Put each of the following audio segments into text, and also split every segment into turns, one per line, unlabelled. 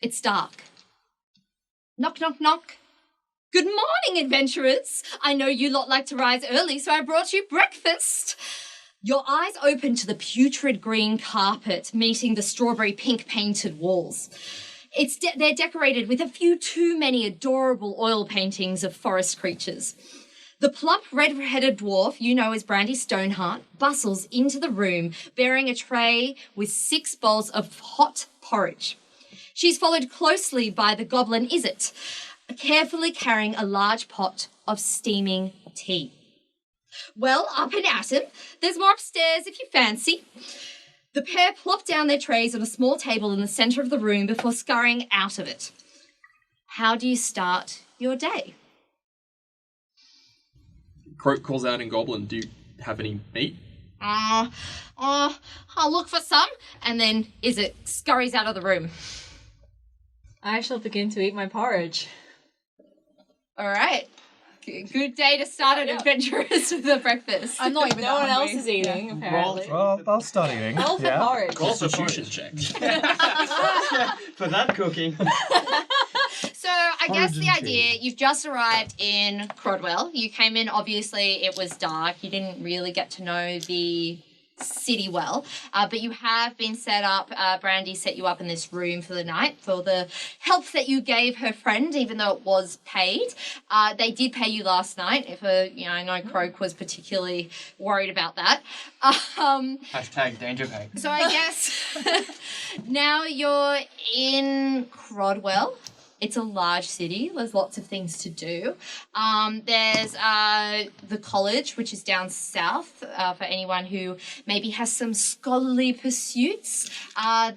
It's dark. Knock, knock, knock. Good morning, adventurers. I know you lot like to rise early, so I brought you breakfast. Your eyes open to the putrid green carpet meeting the strawberry pink painted walls. They're decorated with a few too many adorable oil paintings of forest creatures. The plump red-headed dwarf you know as Brandy Stoneheart bustles into the room bearing a tray with 6 bowls of hot porridge. She's followed closely by the goblin Izzet, carefully carrying a large pot of steaming tea. Well, up and at 'em. There's more upstairs if you fancy. The pair plop down their trays on a small table in the centre of the room before scurrying out of it. How do you start your day?
Croak calls out in Goblin, do you have any meat?
I'll look for some, and then Izzet scurries out of the room.
I shall begin to eat my porridge.
All right. Good day to start an adventurous with a breakfast.
I'm not even No one else is eating, apparently.
Well, I'll start eating.
Roll for porridge.
Constitution check.
For that cooking.
So I guess the idea, you've just arrived in Krodwell. You came in, obviously it was dark. You didn't really get to know the city well, but you have been set up. Brandy set you up in this room for the night for the help that you gave her friend, even though it was paid. They did pay you last night. I know Croak was particularly worried about that.
Hashtag danger pay.
So I guess now you're in Krodwell. It's a large city. There's lots of things to do. There's the college, which is down south for anyone who maybe has some scholarly pursuits.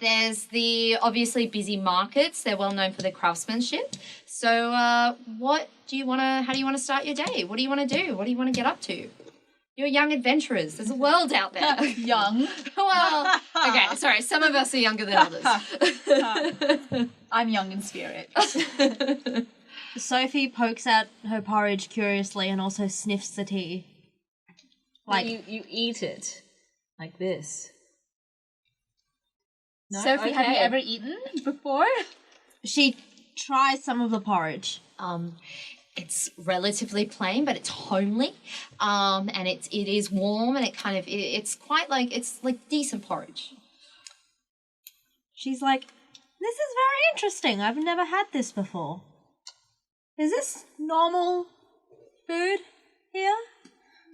There's the obviously busy markets. They're well known for their craftsmanship. So how do you want to start your day? What do you want to do? What do you want to get up to? You're young adventurers. There's a world out there.
Young.
Well, okay, sorry. Some of us are younger than others.
I'm young in spirit. Sophie pokes at her porridge curiously and also sniffs the tea.
Like you eat it like this. No?
Sophie, have you ever eaten before? She tries some of the porridge.
It's relatively plain, but it's homely, and it is warm, and it's quite like it's like decent porridge.
She's like, "This is very interesting. I've never had this before. Is this normal food here?"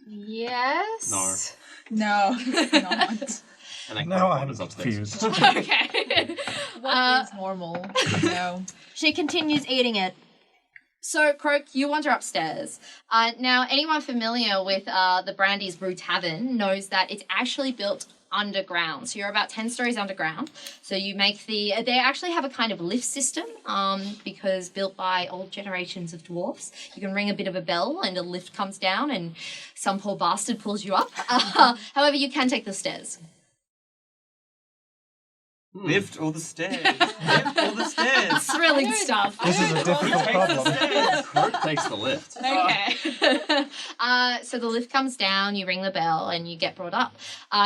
Yes.
No.
No,
not.
And
Now I'm
upstairs.
confused.
Okay.
What is normal? No. She continues eating it.
So, Croak, you wander upstairs. Now, anyone familiar with the Brandy's Brew Tavern knows that it's actually built underground. So you're about 10 stories underground. So you make they actually have a kind of lift system because built by old generations of dwarfs. You can ring a bit of a bell and a lift comes down and some poor bastard pulls you up. However, you can take the stairs.
Lift all the stairs. Lift all the stairs.
Thrilling stuff.
This is a difficult problem.
Croak takes the lift.
Okay. So the lift comes down, you ring the bell, and you get brought up.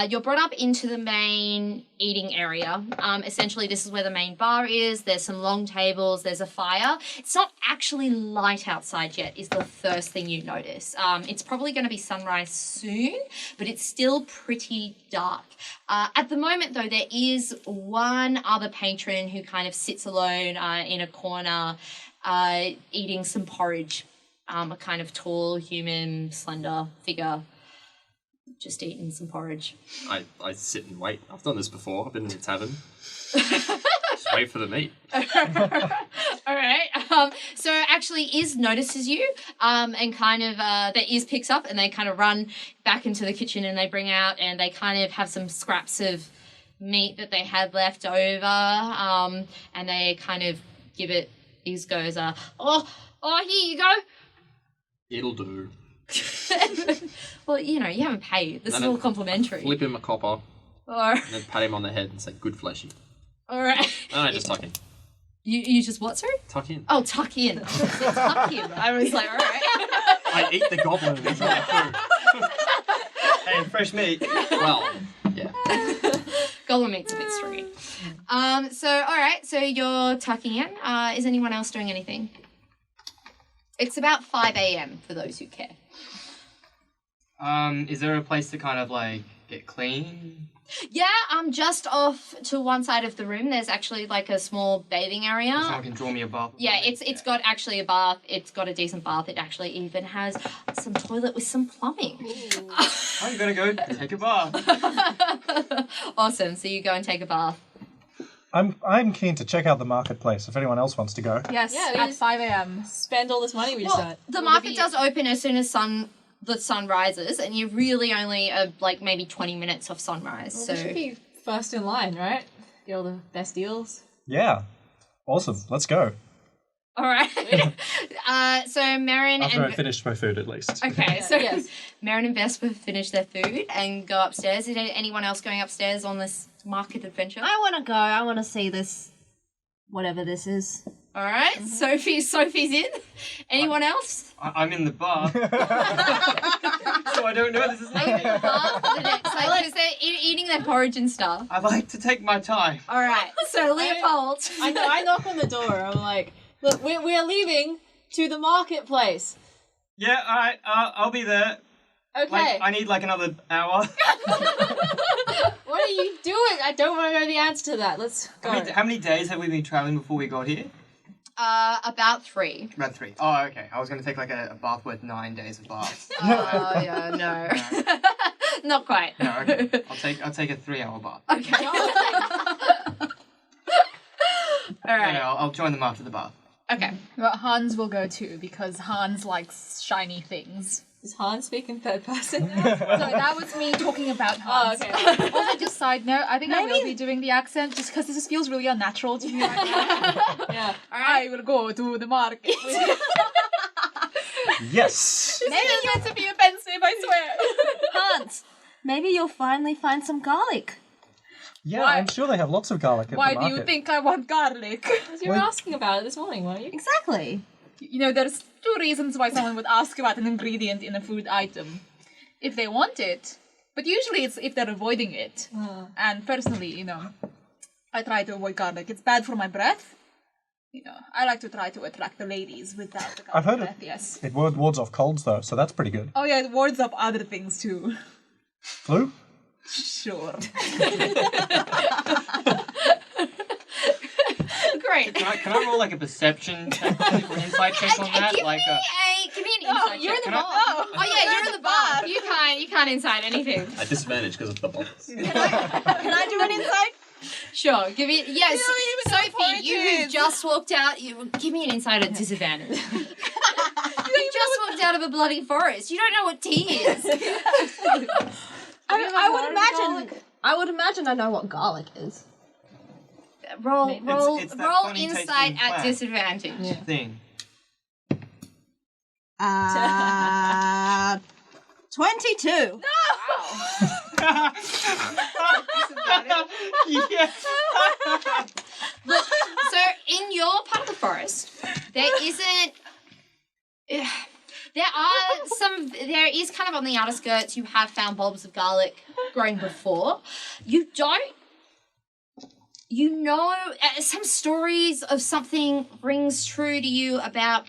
You're brought up into the main eating area. Essentially, this is where the main bar is. There's some long tables. There's a fire. It's not actually light outside yet, is the first thing you notice. It's probably going to be sunrise soon, but it's still pretty dark. At the moment, though, there is one other patron who kind of sits alone in a corner eating some porridge. A kind of tall, human, slender figure just eating some porridge.
I sit and wait. I've done this before. I've been in a tavern. Just wait for the meat.
All right. So actually Iz notices you and kind of that Iz picks up and they kind of run back into the kitchen and they bring out and they kind of have some scraps of meat that they had left over and they kind of give it. Iz goes, oh, here you go.
It'll do.
Well, you know, you haven't paid. This is all complimentary.
Flip him a copper.
Or...
And then pat him on the head and say, good fleshy.
All right.
No, just tuck in.
You just what, sorry?
Tuck in.
Oh, tuck in. Tuck in. I was like, all right.
I eat the goblin. It's my food.
Hey, fresh meat.
Well, yeah.
Goblin meat's a bit sweet. So, all right. So you're tucking in. Is anyone else doing anything? It's about 5 a.m. for those who care.
Is there a place to kind of like get clean?
Yeah, just off to one side of the room. There's actually like a small bathing area.
Someone can draw me a bath.
Yeah, it's got actually a bath. It's got a decent bath. It actually even has some toilet with some plumbing.
I'm gonna go take a bath.
Awesome. So you go and take a bath.
I'm keen to check out the marketplace if anyone else wants to go.
Yes,
Yeah, we
at
just
5 a.m.
spend all this money we just
Well,
got.
the market does open as soon as the sun rises, and you really only are like maybe 20 minutes off sunrise.
We
So
should be first in line, right? Get all the best deals.
Yeah. Awesome. Let's go.
all right. So Marin
After I
and
finished my food, at least.
okay, so
Yes.
Marin and Vesper finish their food and go upstairs. Is there anyone else going upstairs on this market adventure?
I want to go. I want to see this, whatever this is.
All right, Sophie's in. Anyone else?
I'm in the bath. So I don't know this is happening.
Bath for the next, like, because they're eating their porridge and stuff.
I like to take my time.
All right, so Leopold.
I knock on the door. I'm like, look, we're leaving to the marketplace.
Yeah, alright, I'll be there.
Okay.
Like, I need like another hour.
What are you doing? I don't want to know the answer to that. Let's go.
How many days have we been traveling before we got here?
About 3.
About 3. Oh, okay. I was going to take like a bath worth 9 days of baths.
Oh yeah, no, not quite.
No, okay. I'll take a 3-hour bath.
Okay. All right.
No, I'll join them after the bath.
Okay.
But Hans will go too, because Hans likes shiny things.
Does Hans speak in third person?
So that was me talking about Hans.
Oh, okay.
Also, just side note, I think I will be doing the accent just because this just feels really unnatural to me right now.
Yeah.
I will go to the market.
Yes.
It's meant to be offensive, I swear.
Hans, maybe you'll finally find some garlic.
Yeah,
Why-
I'm sure they have lots of garlic at
Why
the
do
market.
you think I want garlic?
Because you were asking about it this morning, weren't you?
Exactly.
You know, there's 2 reasons why someone would ask about an ingredient in a food item. If they want it, but usually it's if they're avoiding it. And personally, you know, I try to avoid garlic. It's bad for my breath. You know, I like to try to attract the ladies without the garlic
I've heard
breath,
it.
yes.
It wards off colds though, so that's pretty good.
Oh yeah, it wards up other things too.
Flu?
Sure.
Great.
Can I roll like a perception check or an insight check on that?
Give
Like
me an insight
you're
check.
in the
Can I-
bath.
Oh yeah, you're in the bath. You can't inside anything.
At disadvantage because of the bubbles.
Can I do an insight?
Sure, give me yes.
even know
Sophie, you who've
porridge.
just walked out. Give me an insight at disadvantage. You just walked out of a bloody forest. You don't know what tea is.
I would imagine I know what garlic is.
Roll
it's that
roll
funny
insight
tasting
at
plant.
disadvantage.
thing.
22.
Yes.
So in your part of the forest, there isn't. There is kind of on the outer skirts. You have found bulbs of garlic growing before. You don't. You know, some stories of something rings true to you about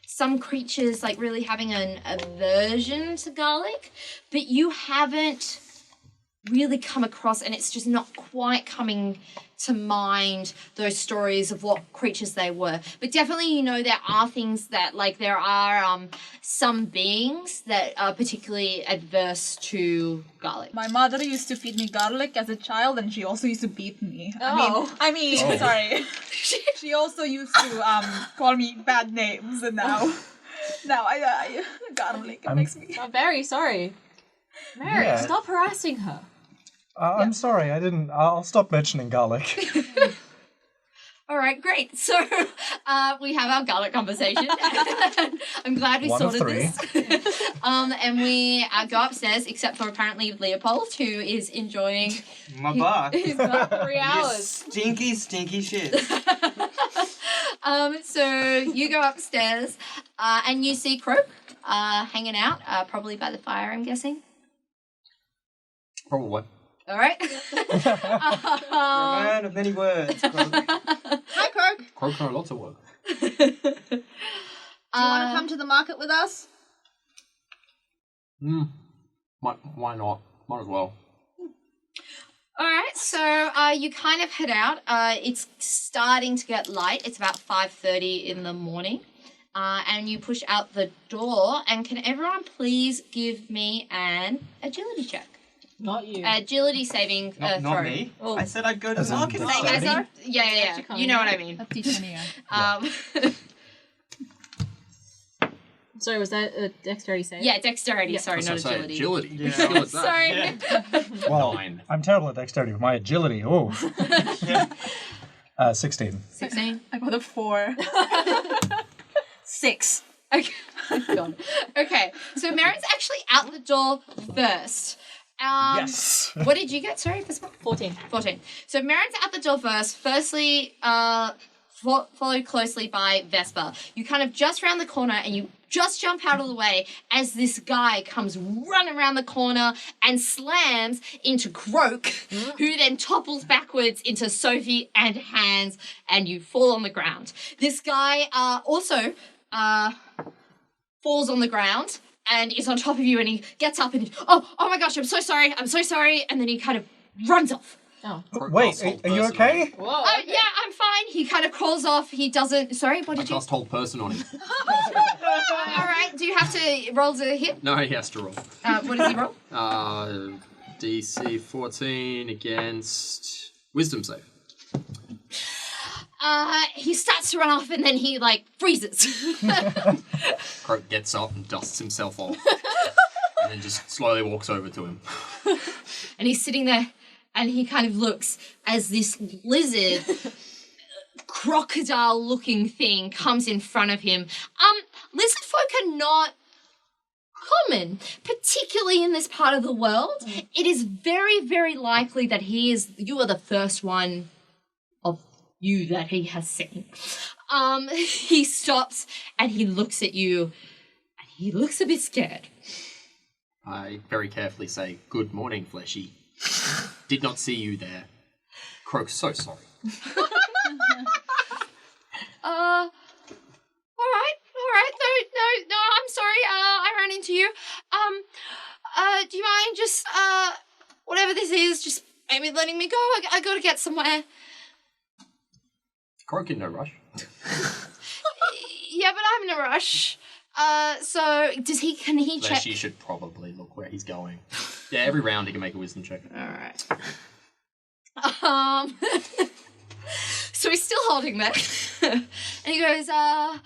some creatures like really having an aversion to garlic, but you haven't really come across, and it's just not quite coming to mind those stories of what creatures they were. But definitely, you know, there are things that, like, there are some beings that are particularly adverse to garlic.
My mother used to feed me garlic as a child, and she also used to beat me.
Oh.
I mean, sorry. She also used to call me bad names, and now I garlic. It makes me.
I'm very sorry. Mary,
Yeah.
stop harassing her.
I'm sorry, I didn't. I'll stop mentioning garlic.
All right, great. So we have our garlic conversation. I'm glad we
One of
sorted this. And we go upstairs, except for apparently Leopold, who is enjoying
My bath.
his bath.
3
You
hours.
stinky, stinky shit.
So you go upstairs and you see Croak hanging out, probably by the fire, I'm guessing.
Probably what?
All right.
You're a man of many words. Croak.
Hi, Croak.
Croak know lots of work.
Do you want to come to the market with us?
Why not? Might as well.
All right, so you kind of head out. It's starting to get light. It's about 5:30 in the morning. And you push out the door. And can everyone please give me an agility check?
Not you.
Agility saving
Not
throw.
me.
Oh.
I said I'd go to
As
the
in
market.
dexterity?
Yeah. You know what I mean.
That's D20.
Sorry, was that a dexterity save?
Yeah, dexterity. Sorry, not
So
agility.
agility.
Yeah.
What skill is that?
Sorry.
Yeah.
Well,
9.
I'm terrible at dexterity with my agility. Oh. 16.
16.
I got a 4.
6.
Okay. God. Okay. So Marin's actually out the door first.
Yes.
What did you get? Sorry, for
14.
14. So Marin's at the door first. Firstly, followed closely by Vespa. You kind of just round the corner and you just jump out of the way as this guy comes running around the corner and slams into Croak, who then topples backwards into Sophie and Hans, and you fall on the ground. This guy also falls on the ground and is on top of you, and he gets up and oh my gosh, I'm so sorry, and then he kind of runs off.
Oh.
Wait, are you okay?
Whoa.
Yeah, I'm fine. He kind of crawls off. He doesn't. Sorry, what
I
did you?
cast hold person on him.
All right. Do you have to roll to hit?
No, he has to roll.
What does he roll?
DC 14 against Wisdom save.
He starts to run off and then he freezes.
Croak gets up and dusts himself off. And then just slowly walks over to him.
And he's sitting there and he kind of looks as this lizard, crocodile looking thing comes in front of him. Lizard folk are not common, particularly in this part of the world. It is very, very likely that you are the first one of you that he has seen. He stops and he looks at you and he looks a bit scared.
I very carefully say, "Good morning, Fleshy. Did not see you there. Croak, so sorry."
All right. No, I'm sorry. I ran into you. Do you mind just, whatever this is, just maybe letting me go? I gotta get somewhere.
Croak in no rush.
Yeah, but I'm in a rush. So can he check?
Fleshy should probably look where he's going. Yeah, every round he can make a wisdom check.
All right. So he's still holding that. And he goes, all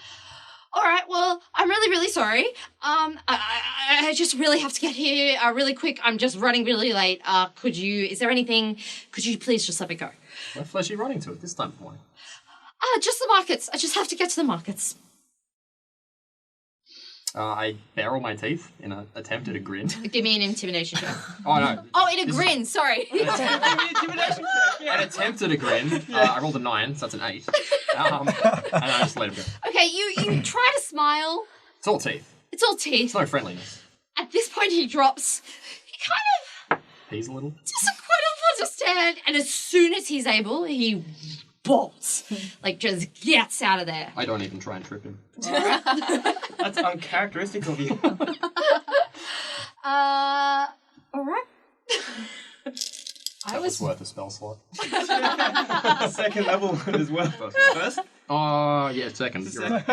right, well, I'm really, really sorry. I just really have to get here really quick. I'm just running really late. Could you please just let me go?
Where's Fleshy running to at this time of morning?
Just the markets. I just have to get to the markets.
I barrel my teeth in an attempt at a grin.
Give me an intimidation check.
Oh, no.
Oh, in a grin, sorry.
Intimidation check,
An attempt at a grin. I rolled a 9, so that's an 8. And I just let him go.
Okay, you try to smile.
It's all teeth.
It's all teeth.
It's no friendliness.
At this point, he drops. He kind of
He's a little.
doesn't quite understand. And as soon as he's able, he bolts. Just gets out of there.
I don't even try and trip him.
That's uncharacteristic of you.
All right.
That was worth a spell slot.
Second level as well. First?
Oh, yeah, second. You're right.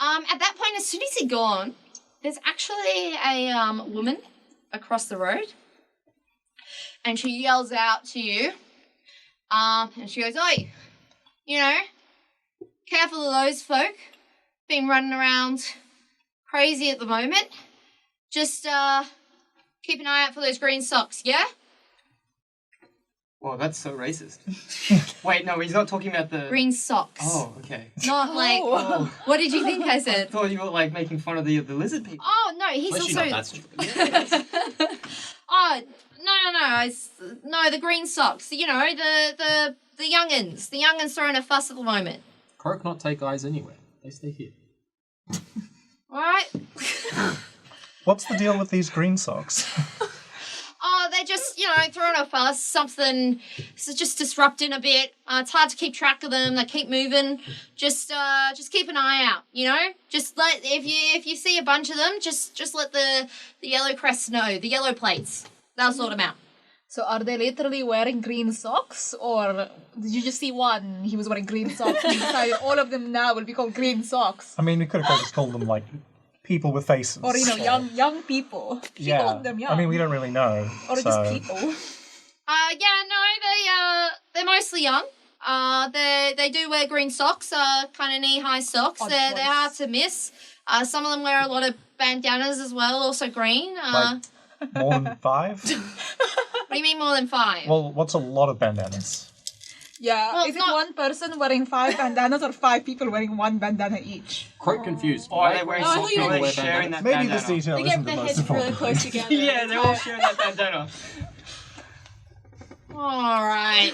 At that point, as soon as he's gone, there's actually a woman across the road, and she yells out to you, and she goes, "Oi, careful of those folk. Been running around crazy at the moment. Just keep an eye out for those green socks, yeah?"
Well, that's so racist. Wait, no, he's not talking about the...
Green socks.
Oh, okay.
Not what did you think I
I
said?
thought you were making fun of the lizard people.
Oh, no, he's
Fleshy
also...
not that stupid.
Oh, no. No, the green socks. The young'uns. The young'uns throwing a fuss at the moment.
Croak not take eyes anywhere. They stay here.
All right?
What's the deal with these green socks?
they're just, throwing a fuss, something, so just disrupting a bit. It's hard to keep track of them. They keep moving. Just keep an eye out, Just if you see a bunch of them, just let the yellow crests know, the yellow plates. They'll sort them out.
So are they literally wearing green socks, or did you just see one? He was wearing green socks and you decided all of them now will be called green socks?
I mean, we could have just called them, like, people with faces.
Or, young people. He called them young.
I mean, we don't really know.
Or just people.
They're mostly young. They do wear green socks, kind of knee-high socks. They're hard to miss. Some of them wear a lot of bandanas as well, also green.
More than 5?
What do you mean more than 5?
Well, what's a lot of bandanas?
Yeah,
Well,
is it
not-
one person wearing 5 bandanas or 5 people wearing 1 bandana each?
Quite confused.
Or are they wearing
Oh, I
socks?
thought you
Are
meant-
they sharing that
Maybe
bandana?
this detail
They
isn't
get
the
their
most
heads really
important.
close together.
Yeah, they're all sharing that bandana.
All right.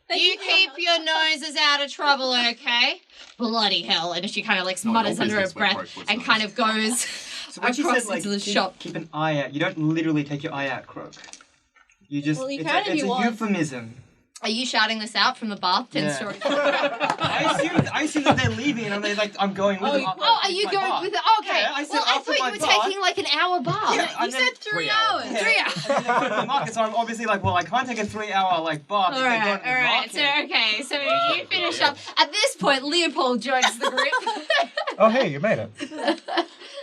You keep your noses out of trouble, okay? Bloody hell. And she kind of like mutters under her
business where
breath
Croak was
and
nice.
kind of goes
So when she
across
said, like,
into the
keep,
shop.
keep an eye out, you don't literally take your eye out, Croak. You just,
Well, you
it's
can if
it's
you
a
want.
euphemism.
Are you shouting this out from the bath 10
Yeah.
stories?
I assume that they're leaving and they're like, I'm going with them.
Oh, are you going with it? Okay.
Yeah, I said
well, I
after
thought
my
you were
bath.
taking like an hour bath.
Yeah,
You
and then-
said 3
3 hours.
hours.
Yeah.
3 hours.
And then they go to the market, so I'm obviously like, well, I can't take a 3-hour like bath. if
All
they're
right,
going to the
all right. So,
market.
okay, so you finish up. At this point, Leopold joins the group.
Oh, hey, you made it.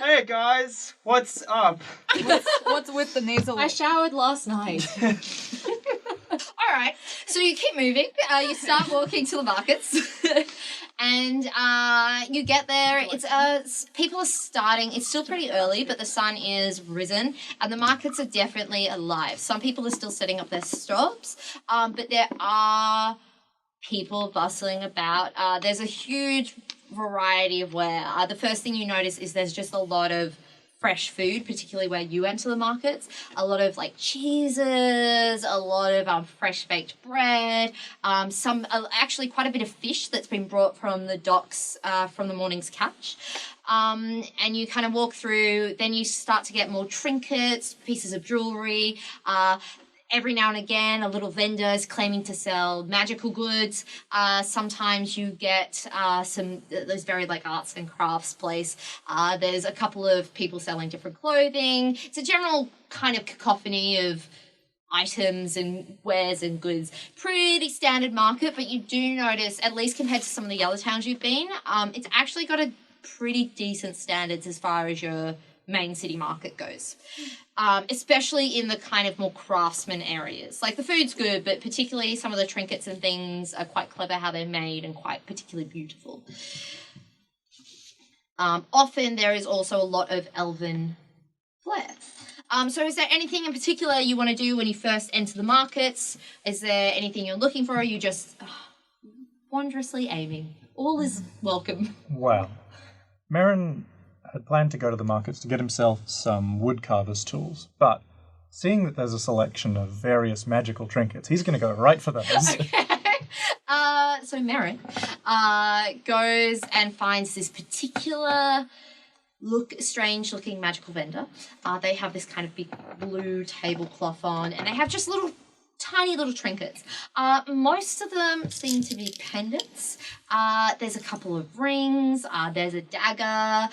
Hey guys, what's up?
What's with the nasal?
I showered last night.
All right, so you keep moving. You start walking to the markets, and you get there. It's people are starting. It's still pretty early, but the sun is risen, and the markets are definitely alive. Some people are still setting up their stops, but there are people bustling about. There's a huge variety of wear. The first thing you notice is there's just a lot of fresh food, particularly where you enter the markets. A lot of like cheeses, a lot of fresh baked bread, some actually quite a bit of fish that's been brought from the docks from the morning's catch. And you kind of walk through, then you start to get more trinkets, pieces of jewelry, every now and again, a little vendor is claiming to sell magical goods. Sometimes you get those very like arts and crafts place. There's a couple of people selling different clothing. It's a general kind of cacophony of items and wares and goods. Pretty standard market, but you do notice, at least compared to some of the other towns you've been, it's actually got a pretty decent standards as far as your main city market goes. Especially in the kind of more craftsman areas. Like the food's good, but particularly some of the trinkets and things are quite clever how they're made and quite particularly beautiful. Often there is also a lot of elven flair. So is there anything in particular you want to do when you first enter the markets? Is there anything you're looking for, or are you just wondrously aiming? All is welcome.
Well, Merrin had planned to go to the markets to get himself some woodcarver's tools, but seeing that there's a selection of various magical trinkets, he's going to go right for those.
So Merritt goes and finds this particular strange-looking magical vendor. They have this kind of big blue tablecloth on, and they have just tiny little trinkets. Most of them seem to be pendants. There's a couple of rings. There's a dagger.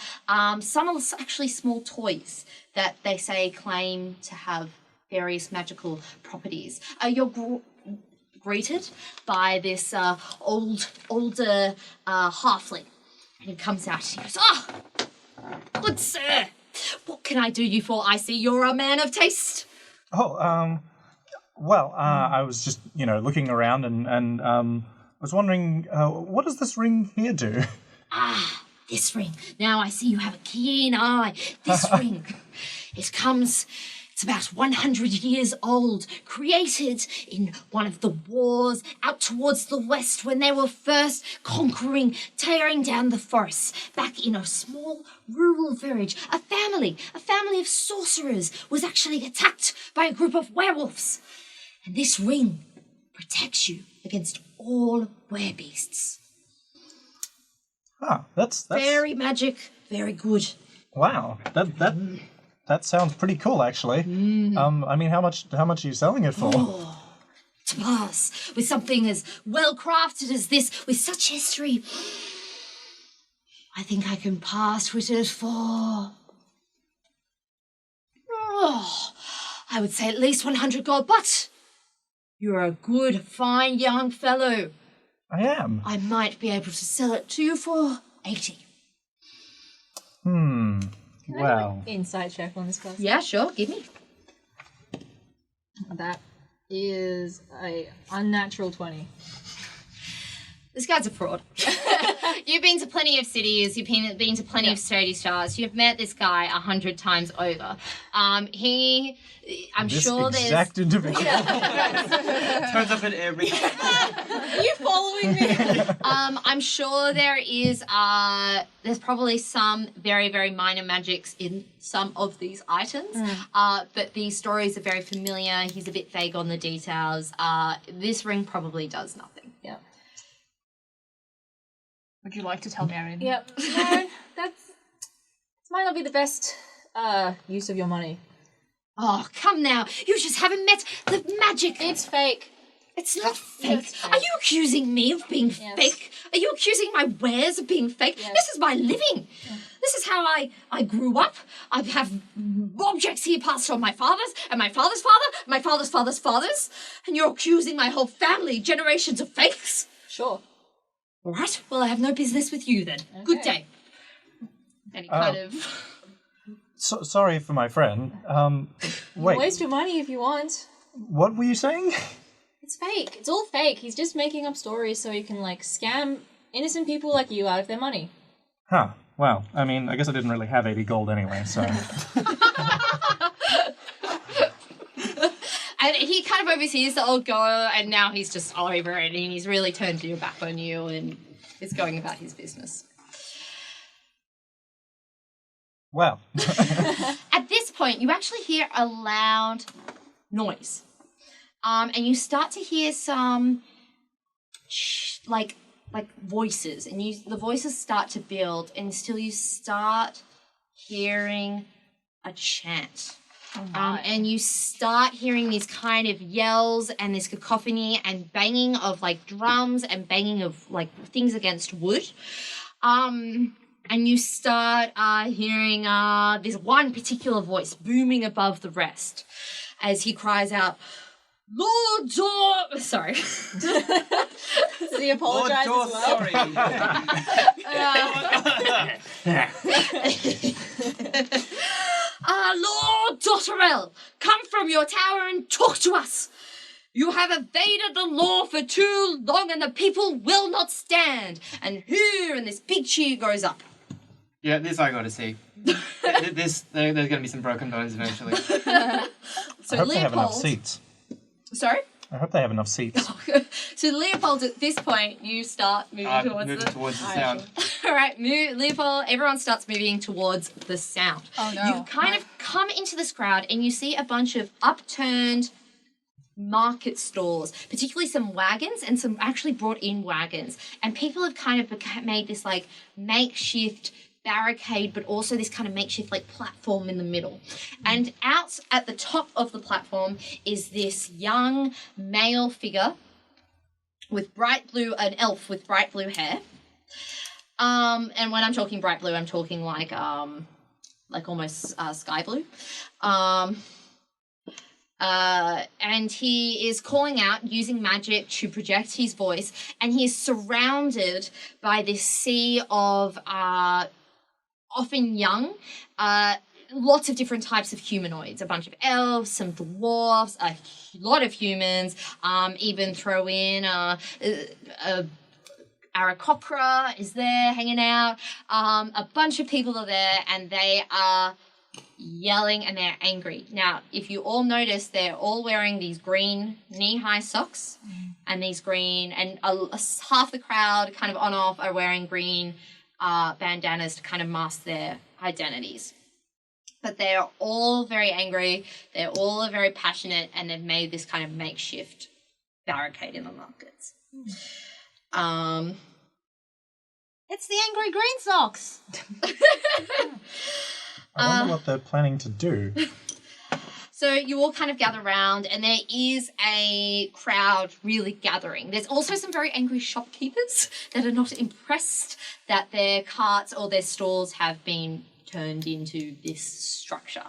Some are actually small toys that they say claim to have various magical properties. You're greeted by this older halfling, and he comes out and he goes, good sir, what can I do you for? I see you're a man of taste.
Well, I was just, looking around and was wondering, what does this ring here do?
This ring. Now I see you have a keen eye. This ring. It's about 100 years old, created in one of the wars out towards the west when they were first conquering, tearing down the forests. Back in a small rural village, a family of sorcerers was actually attacked by a group of werewolves. And this ring protects you against all werebeasts.
That's
Very magic, very good.
wow. that sounds pretty cool, actually. I mean, how much are you selling it for?
To pass with something as well crafted as this, with such history, I think I can pass with it for. I would say at least 100 gold, but you're a good, fine young fellow.
I am.
I might be able to sell it to you for 80.
Well.
Insight check on this person.
Yeah, sure, give me.
That is a unnatural 20.
This guy's a fraud. You've been to plenty of cities, you've been to plenty of Shady Stars, you've met this guy 100 times over. I'm
This
sure
exact individual.
Turns up in every.
Are you following me?
I'm sure there's probably some very, very minor magics in some of these items, but these stories are very familiar. He's a bit vague on the details. This ring probably does nothing.
Yeah.
Would you like to tell Marion?
Yep. No, this might not be the best use of your money.
Oh, come now. You just haven't met the magic.
It's fake.
It's not fake.
It's fake.
Are you accusing me of being fake? Are you accusing my wares of being fake?
Yes.
This is my living. This is how I grew up. I have objects here passed on my father's, and my father's father, my father's father's fathers, and you're accusing my whole family, generations of fakes?
Sure.
All right, well, I have no business with you then.
Okay.
Good day. And he kind of...
Sorry for my friend. Wait,
Waste your money if you want.
what were you saying?
It's fake. It's all fake. He's just making up stories so he can, like, scam innocent people like you out of their money.
Huh. Well, I mean, I guess I didn't really have 80 gold anyway, so...
And he kind of oversees the old go, and now he's just all over it, and he's really turned your back on you and is going about his business.
Well.
At this point, you actually hear a loud noise. And you start to hear some, like voices, and the voices start to build, and still you start hearing a chant. And you start hearing these kind of yells and this cacophony and banging of like drums and banging of like things against wood. And you start hearing this one particular voice booming above the rest as he cries out, Lord Dor... Sorry.
Does he apologize
Lord
as well?
Sorry.
Lord Dotterell, come from your tower and talk to us. You have evaded the law for too long and the people will not stand. And here, and this big cheer goes up.
Yeah, this I gotta see. There's gonna be some broken bones eventually.
So
I hope they have enough
Leopold...
seats.
Sorry?
I hope they have enough seats.
So Leopold, at this point, you start moving towards
Moving towards the sound.
All right, Leopold, everyone starts moving towards the sound.
Oh, no.
You kind of come into this crowd and you see a bunch of upturned market stalls, particularly some wagons and some actually brought in wagons. And people have kind of made this like makeshift barricade, but also this kind of makeshift like platform in the middle. And out at the top of the platform is this young male figure with an elf with bright blue hair. And when I'm talking bright blue, I'm talking like almost sky blue. And he is calling out using magic to project his voice, and he is surrounded by this sea of often young, lots of different types of humanoids, a bunch of elves, some dwarves, a lot of humans, even throw in Aarakocra is there hanging out. A bunch of people are there, and they are yelling and they're angry. Now, if you all notice, they're all wearing these green knee-high socks and these green, and half the crowd kind of on off are wearing green bandanas to kind of mask their identities. But they're all very angry, they're all very passionate, and they've made this kind of makeshift barricade in the markets.
It's the angry green socks.
I wonder what they're planning to do.
So you all kind of gather around, and there is a crowd really gathering. There's also some very angry shopkeepers that are not impressed that their carts or their stalls have been turned into this structure.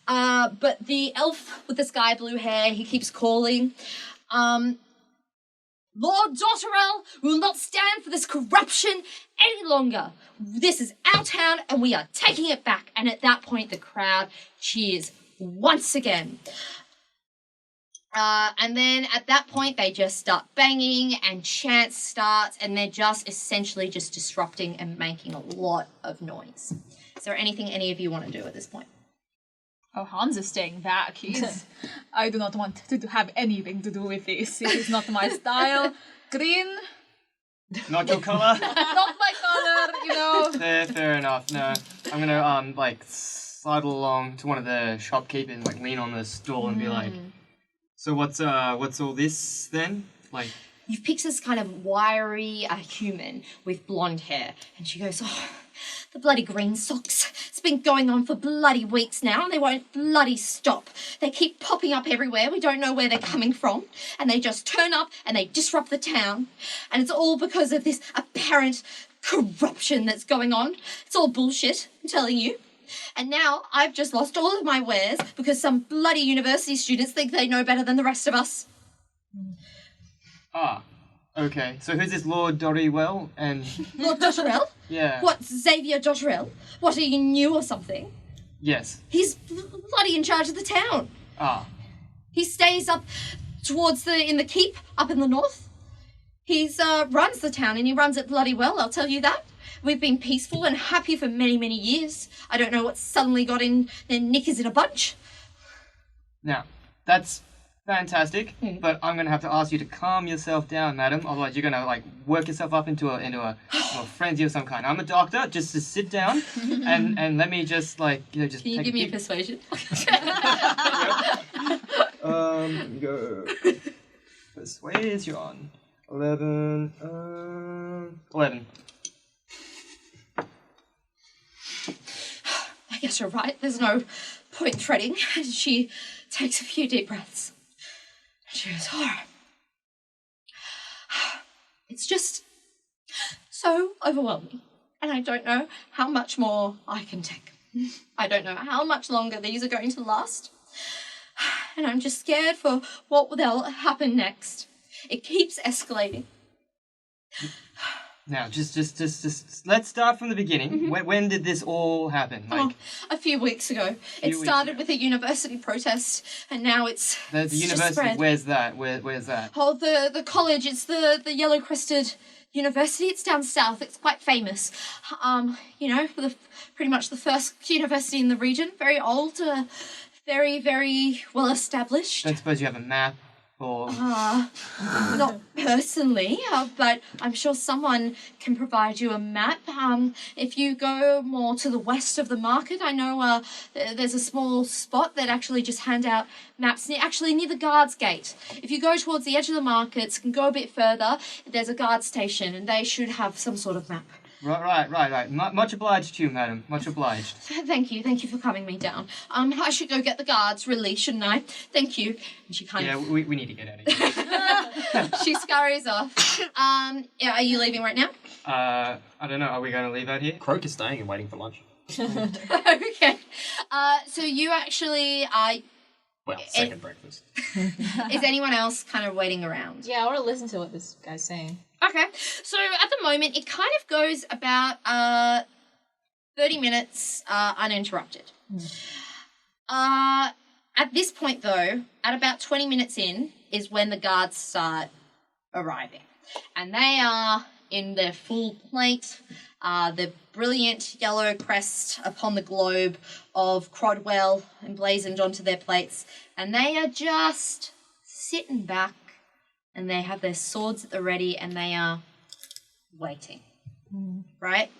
But the elf with the sky blue hair, he keeps calling, Lord Dotterell will not stand for this corruption any longer. This is our town, and we are taking it back. And at that point, the crowd cheers once again. And then at that point, they just start banging and chants starts, and they're just essentially just disrupting and making a lot of noise. Is there anything any of you want to do at this point?
Oh, Hans is staying back. I do not want to have anything to do with this. It is not my style. Green,
Not your colour.
not my color,
Fair enough. No, I'm gonna sidle along to one of the shopkeepers, like lean on the stall and be like, "So what's all this then?" Like,
You've picked this kind of wiry human with blonde hair, and she goes, "Oh, the bloody green socks. It's been going on for bloody weeks now, and they won't bloody stop. They keep popping up everywhere. We don't know where they're coming from, and they just turn up and they disrupt the town. And it's all because of this apparent corruption that's going on. It's all bullshit, I'm telling you. And now I've just lost all of my wares because some bloody university students think they know better than the rest of us."
Okay. So who's this Lord Dorrywell? And
Lord Dotterell?
yeah.
What, Xavier Dotterell? What, are you new or something?
Yes.
He's bloody in charge of the town. He stays up towards in the keep up in the north. He's runs the town, and he runs it bloody well, I'll tell you that. We've been peaceful and happy for many, many years. I don't know what suddenly got in their knickers in a bunch.
Now, that's fantastic, but I'm gonna have to ask you to calm yourself down, madam. Otherwise, you're gonna work yourself up into a frenzy of some kind. I'm a doctor. Just sit down and let me just just.
Can you
take
give me a
deep...
persuasion?
Go. Persuasion. 11. 11.
I guess you're right. There's no point fretting. She takes a few deep breaths. She goes, "All right. It's just so overwhelming. And I don't know how much more I can take. I don't know how much longer these are going to last. And I'm just scared for what will happen next. It keeps escalating."
Now, just let's start from the beginning. When did this all happen?
A few weeks ago. It started with a university protest, and now it's
the
just
university.
spread.
Where's that? Where's that?
Oh, the college. It's the yellow-crested university. It's down south. It's quite famous. Pretty much the first university in the region. Very old. Very, very well established.
Don't suppose you have a map or...
Not personally, but I'm sure someone can provide you a map. If you go more to the west of the market, I know there's a small spot that actually just hand out maps near the guards gate. If you go towards the edge of the markets and go a bit further, there's a guard station, and they should have some sort of map.
Right. Much obliged to you, madam. Much obliged.
Thank you for calming me down. I should go get the guards released, shouldn't I? Thank you. And she kind of...
we need to get out of here.
She scurries off. Are you leaving right now?
I don't know. Are we going to leave out here?
Croak is staying and waiting for lunch.
Okay. So you actually...
Well, second breakfast.
Is anyone else kind of waiting around?
Yeah, I want to listen to what this guy's saying.
Okay. So at the moment, it kind of goes about 30 minutes uninterrupted. At this point, though, at about 20 minutes in, is when the guards start arriving. And they are in their full plate, the brilliant yellow crest upon the globe of Krodwell emblazoned onto their plates. And they are just sitting back, and they have their swords at the ready, and they are waiting. Right?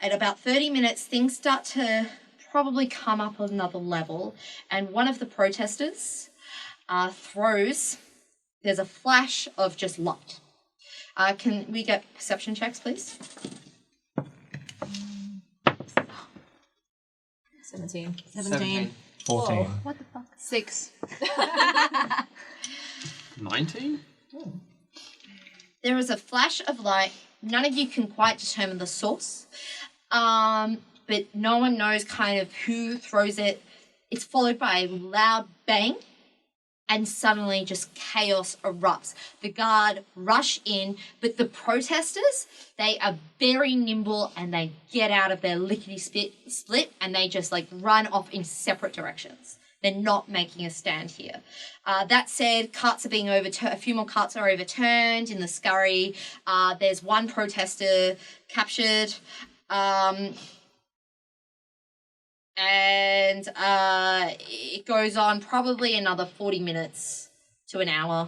At about 30 minutes, things start to probably come up another level, and one of the protesters throws... There's a flash of just light. Can we get perception checks, please?
17.
17.
14.
What the fuck? 6.
19?
There is a flash of light. None of you can quite determine the source. But no one knows kind of who throws it. It's followed by a loud bang, and suddenly just chaos erupts. The guard rush in, but the protesters, they are very nimble and they get out of their lickety-split and they just like run off in separate directions. They're not making a stand here. That said, carts are being overturned. A few more carts are overturned in the scurry. There's one protester captured. And it goes on probably another 40 minutes to an hour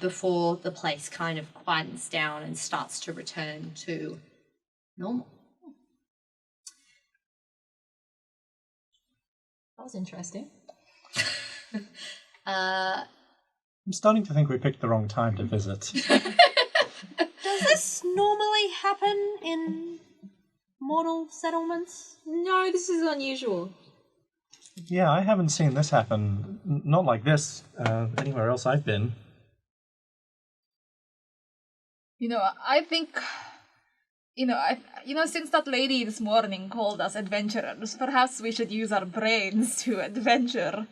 before the place kind of quietens down and starts to return to normal.
That was interesting.
I'm starting to think we picked the wrong time to visit.
Does this normally happen in mortal settlements?
No, this is unusual.
Yeah, I haven't seen this happen. Not like this anywhere else I've been.
I think, since that lady this morning called us adventurers, perhaps we should use our brains to adventure.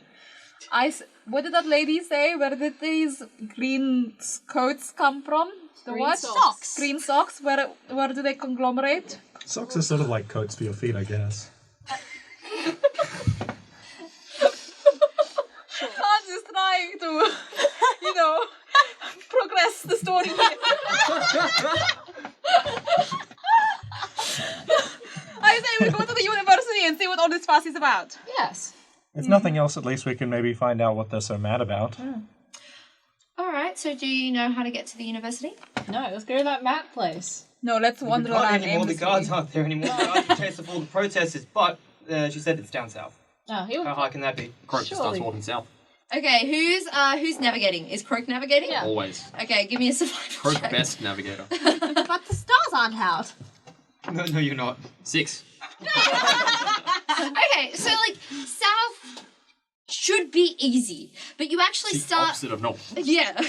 What did that lady say? Where did these green coats come from? The
Green
what?
socks.
Green socks? Where do they conglomerate?
Socks are sort of like coats for your feet, I guess.
Hans is trying to, progress the story. I say we go to the university and see what all this fuss is about.
Yes.
If nothing else, at least we can maybe find out what they're so mad about.
All right, so do you know how to get to the university?
No, let's go to that map place.
No, let's wander
Not
around
anymore. The
aimlessly.
guards aren't there anymore. The guards have chased off all the protesters, but she said it's down south.
Oh, he
How high can that be?
Croak just starts
Surely.
walking south.
Okay, who's navigating? Is Croak navigating?
Yeah.
Always.
Okay, give me a survival
Croak
check.
best navigator.
But the stars aren't out.
No, you're not.
6.
Okay, so like south should be easy, but you actually
The
start.
opposite of north.
Yeah,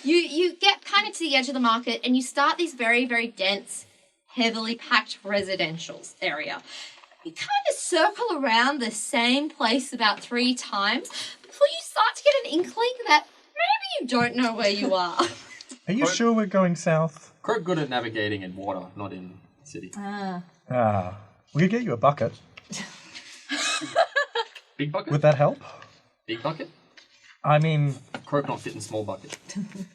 you get kind of to the edge of the market, and you start these very very dense, heavily packed residential area. You kind of circle around the same place about 3 times before you start to get an inkling that maybe you don't know where you are.
Are you sure we're going south?
Croak good at navigating in water, not in city.
Ah, we could get you a bucket.
Big bucket?
Would that help?
Big bucket?
I mean,
Croak not fit in small bucket.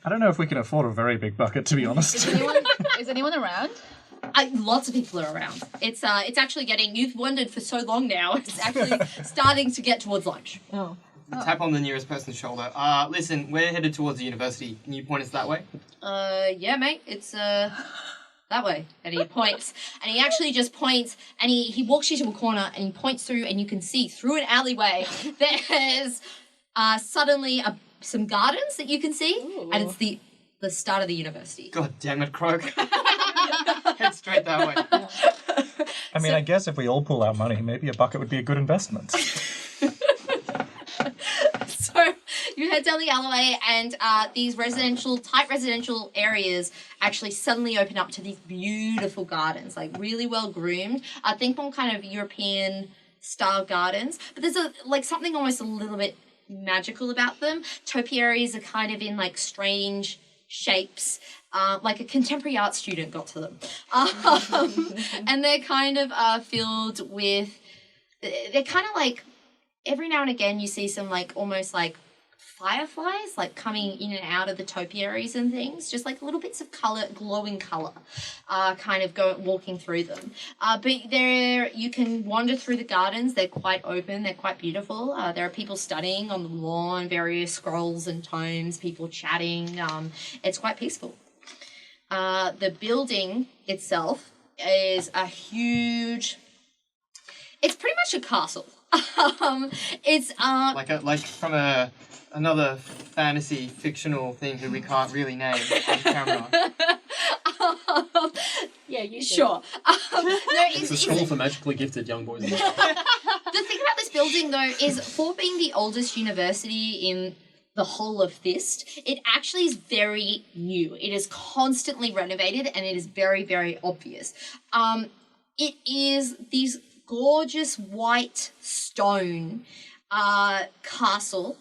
I don't know if we can afford a very big bucket, to be honest.
Is anyone around?
Lots of people are around. It's actually getting. You've wandered for so long now. It's actually starting to get towards lunch.
Oh.
Tap on the nearest person's shoulder. Listen, we're headed towards the university. Can you point us that way?
Yeah, mate. It's that way. And he points, and he actually just points, and he walks you to a corner, and he points through, and you can see through an alleyway. There's suddenly some gardens that you can see, and it's the start of the university.
God damn it, Croak. Head straight that way.
I mean, I guess if we all pull our money, maybe a bucket would be a good investment.
So you head down the alleyway, and these tight residential areas actually suddenly open up to these beautiful gardens, like really well groomed. I think more kind of European style gardens, but there's something almost a little bit magical about them. Topiaries are kind of in like strange shapes, like a contemporary art student got to them. And they're kind of filled with, they're kind of like, every now and again you see some like almost like fireflies like coming in and out of the topiaries and things, just like little bits of color, glowing color, kind of walking through them. But you can wander through the gardens. They're quite open. They're quite beautiful. There are people studying on the lawn, various scrolls and tomes, people chatting. It's quite peaceful. The building itself is a huge, it's pretty much a castle. It's
like from another fantasy fictional thing who we can't really name on camera.
Yeah, you should.
Sure. No,
It's a school for magically gifted young boys. and girls.
The thing about this building, though, is for being the oldest university in the whole of Thist, it actually is very new. It is constantly renovated, and it is very, very obvious. It is these gorgeous white stone castle,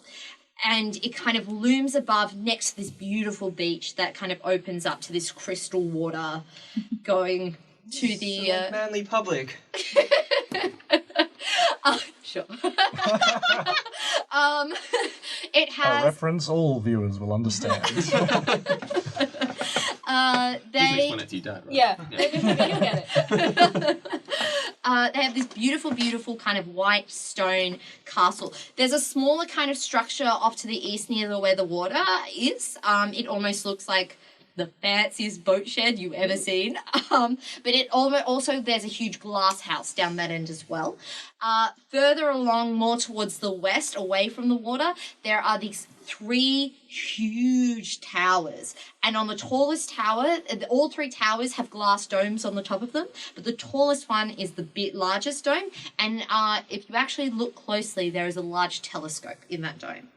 and it kind of looms above next to this beautiful beach that kind of opens up to this crystal water going to the...
Like Manly Public.
Sure. It
A
has...
reference all viewers will understand.
Just explain it to your dad, right?
Yeah, you'll get it.
They have this beautiful, beautiful kind of white stone castle. There's a smaller kind of structure off to the east near where the water is. It almost looks like the fanciest boat shed you've ever seen. But it also there's a huge glass house down that end as well. Further along, more towards the west, away from the water, there are these 3 huge towers. And on the tallest tower, all 3 towers have glass domes on the top of them, but the tallest one is the largest dome. And if you actually look closely, there is a large telescope in that dome.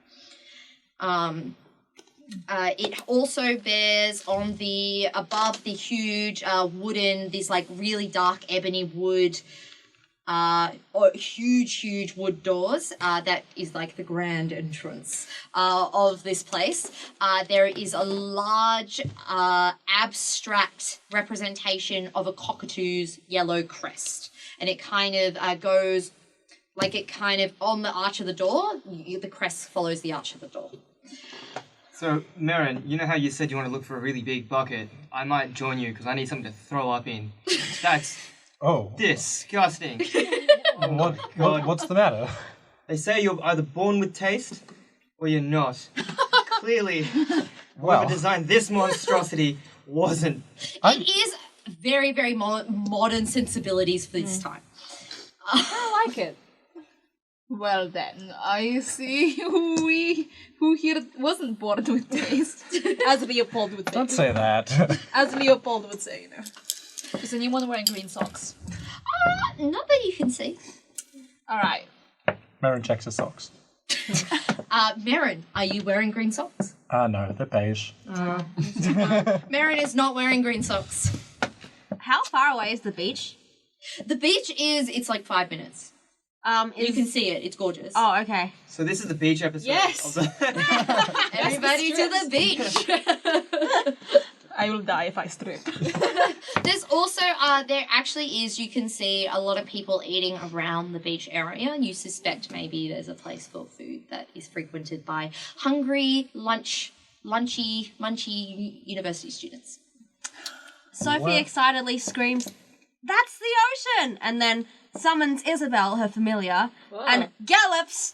It also bears on the above the huge wooden, these like really dark ebony wood, huge wood doors. That is like the grand entrance of this place. There is a large abstract representation of a cockatoo's yellow crest, and it kind of goes like it kind of on the arch of the door. The crest follows the arch of the door.
So, Marin, you know how you said you want to look for a really big bucket? I might join you because I need something to throw up in. That's disgusting.
What's the matter?
They say you're either born with taste or you're not. Clearly,
Well,
whoever designed this monstrosity wasn't.
It is very, very modern sensibilities for this time.
I like it.
Well then, I see who here wasn't born with taste, as Leopold would say.
don't say that.
As Leopold would say, you know. Is anyone wearing green socks?
Not that you can see.
All right.
Marin checks her socks.
Marin, are you wearing green socks?
No, they're beige.
Marin is not wearing green socks.
How far away is the beach?
The beach it's like 5 minutes. You can see it. It's gorgeous.
Oh, okay.
So this is the beach episode.
Yes!
Everybody to the beach.
I will die if I strip.
There's also, there actually is, you can see a lot of people eating around the beach area. You suspect maybe there's a place for food that is frequented by hungry, munchy university students.
Sophie
What?
excitedly screams, "That's the ocean!" and then summons Isabel, her familiar, and gallops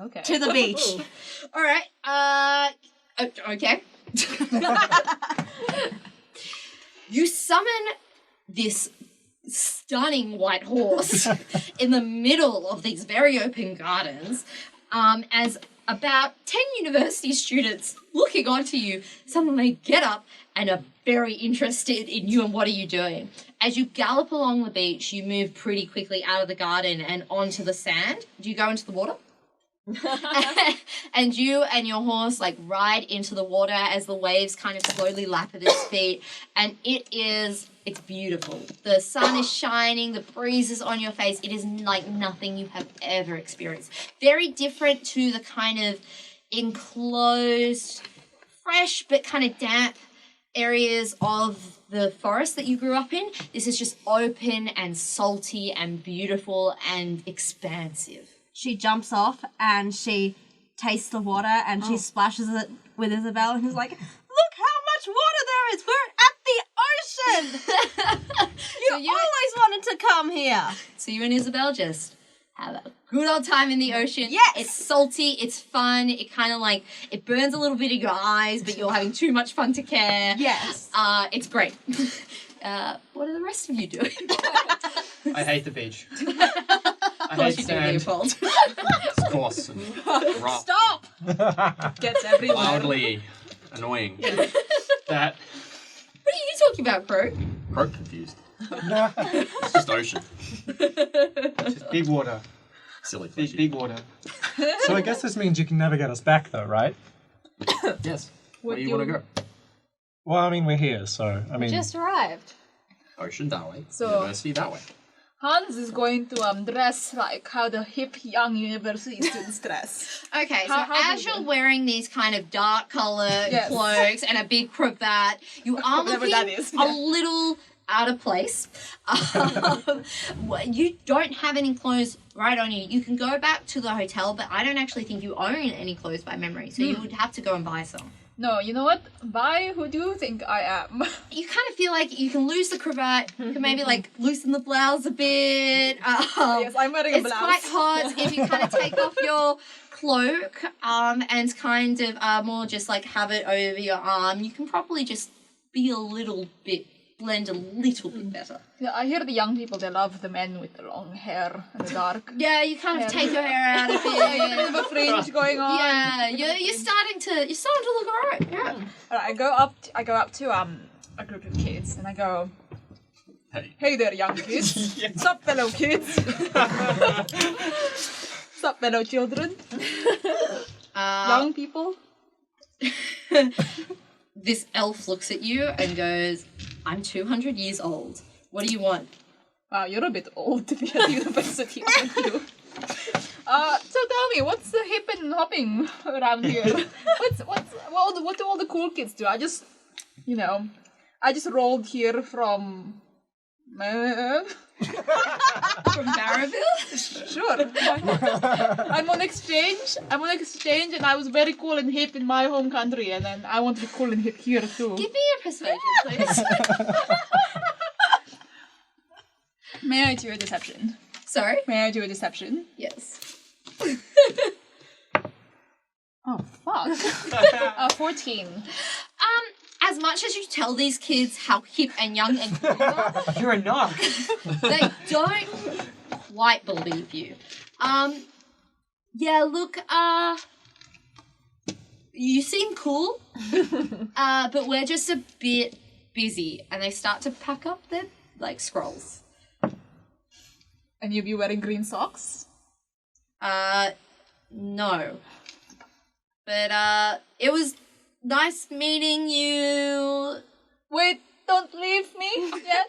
Okay.
to the beach.
All right. Okay. You summon this stunning white horse in the middle of these very open gardens, as about 10 university students looking onto you suddenly get up and are very interested in you and what are you doing. As you gallop along the beach, you move pretty quickly out of the garden and onto the sand. Do you go into the water? And you and your horse like ride into the water as the waves kind of slowly lap at its feet, and it's beautiful. The sun is shining, the breeze is on your face. It is like nothing you have ever experienced. Very different to the kind of enclosed, fresh but kind of damp areas of the forest that you grew up in. This is just open and salty and beautiful and expansive.
She jumps off and she tastes the water and she splashes it with Isabel and is like, "Look how much water there is! We're at the ocean! You always wanted to come here!"
So you and Isabel just have a good old time in the ocean.
Yes!
It's salty, it's fun, it kind of like, it burns a little bit in your eyes, but you're having too much fun to care.
Yes.
It's great. What are the rest of you doing?
I hate the beach. I
Of course
hate
you do,
sand.
Leopold.
It's coarse and rough,
Stop! Gets everywhere.
loudly annoying.
That
What are you talking about, Crow?
Croak confused. It's just ocean.
Just big water.
Silly
Big,
fleshy.
big water.
So I guess this means you can never get us back, though, right?
Yes. Where
Would
do you want to
you-
go?
Well, I mean, we're here, so I mean,
Just arrived.
Ocean that way.
So-
University that way.
Hans is going to dress like how the hip young university students dress.
Okay, so
How
as
do you
you're
do?
wearing these kind of dark color
Yes.
cloaks and a big cravat, you are
Whatever
looking
that is,
a
yeah.
little out of place. You don't have any clothes right on you. You can go back to the hotel, but I don't actually think you own any clothes by memory, so you would have to go and buy some.
No, you know what? Bye, who do you think I am?
You kind of feel like you can lose the cravat, you can maybe like loosen the blouse a bit.
Yes, I'm wearing a
It's
blouse.
quite hot if you kind of take off your cloak and kind of more just like have it over your arm. You can probably just be a little bit, blend a little bit better.
Yeah, I hear the young people, they love the men with the long hair and the dark.
Yeah, you kind of take your hair out a
There's
bit.
a fringe going on.
Yeah, you're starting to look alright. Yeah.
Alright, I go up to a group of kids and I go,
Hey.
hey there, young kids. Sup, fellow kids. Sup, fellow children. Young people.
This elf looks at you and goes, "I'm 200 years old. What do you want?"
Wow, you're a bit old to be at university, aren't you? So tell me, what's the hip and hopping around here? What do all the cool kids do? I just rolled here from
From Barraville?
Sure. I'm on exchange and I was very cool and hip in my home country and then I want to be cool and hip here too.
Give me a persuasion, please.
May I do a deception?
Sorry?
May I do a deception?
Yes.
Oh, fuck. 14.
As much as you tell these kids how hip and young and cool you are,
You're a knock.
they don't quite believe you. Yeah, look, you seem cool, but we're just a bit busy. And they start to pack up their, scrolls.
And you be wearing green socks?
No. But, it was nice meeting you.
Wait, don't leave me yet.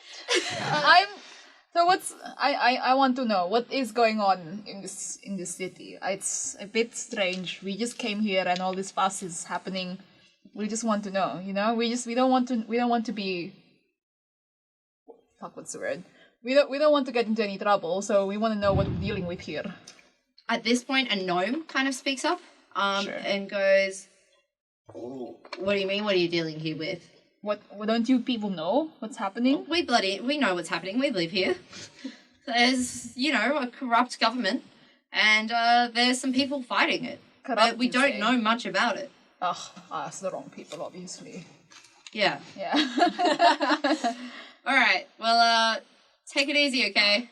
I want to know what is going on in this city. It's a bit strange. We just came here and all this fuss is happening. We just want to know, we don't want to be what's the word? We don't want to get into any trouble, so we want to know what we're dealing with here.
At this point, a gnome kind of speaks up,
Sure.
and goes, "What do you mean? What are you dealing here with?"
What don't you people know what's happening?
We know what's happening. We live here. There's, a corrupt government, and there's some people fighting it. But we
you
don't
say?
know much about it.
Ugh, that's the wrong people, obviously.
Yeah.
Yeah.
All right. Well, take it easy, okay?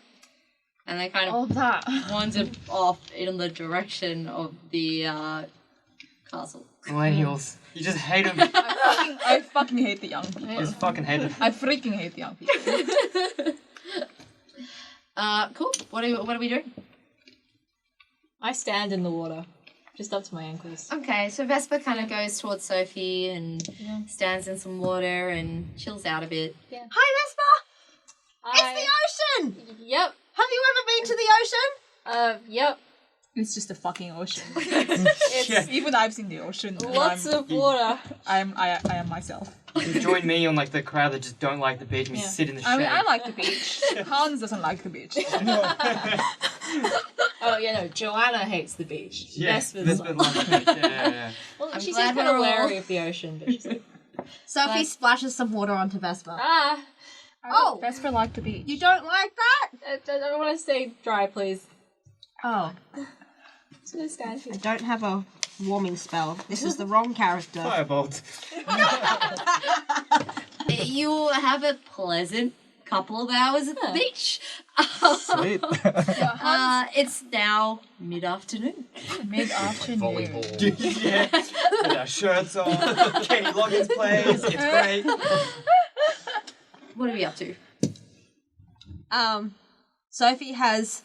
And they kind
All
of
that.
wander off in the direction of the castle.
Millennials. You just hate them.
I fucking hate the young people.
You just fucking hate them.
I freaking hate the young people.
Cool. What are we doing?
I stand in the water, just up to my ankles.
Okay, so Vespa kind of goes towards Sophie and stands in some water and chills out a bit.
Yeah.
Hi, Vespa! It's the ocean!
Yep.
Have you ever been to the ocean?
Yep.
It's just a fucking ocean.
It's
Even I've seen the ocean. and
lots of water.
I am myself.
You join me on the crowd that just don't like the beach and we
Yeah.
sit in the
I
shade.
mean, I like the beach. Hans doesn't like the beach.
Oh yeah, no. Joanna hates the beach.
Yeah,
Vespa's
Vespa
like-
likes the beach. Yeah.
Well,
I'm
she
glad
seems kind of
we're all-
wary of the ocean, but she's like,
Sophie splashes some water onto Vespa.
Oh, Vespa like the beach.
You don't like that?
I don't want to stay dry, please.
Oh,
Just gonna stand here.
I don't have a warming spell. This is the wrong character.
Firebolt.
You have a pleasant couple of hours at the beach.
Sweet.
It's now mid-afternoon.
Mid-afternoon.
Volleyball.
Yeah. With our shirts on. Kenny Loggins plays. It's great.
What are we up to?
Sophie has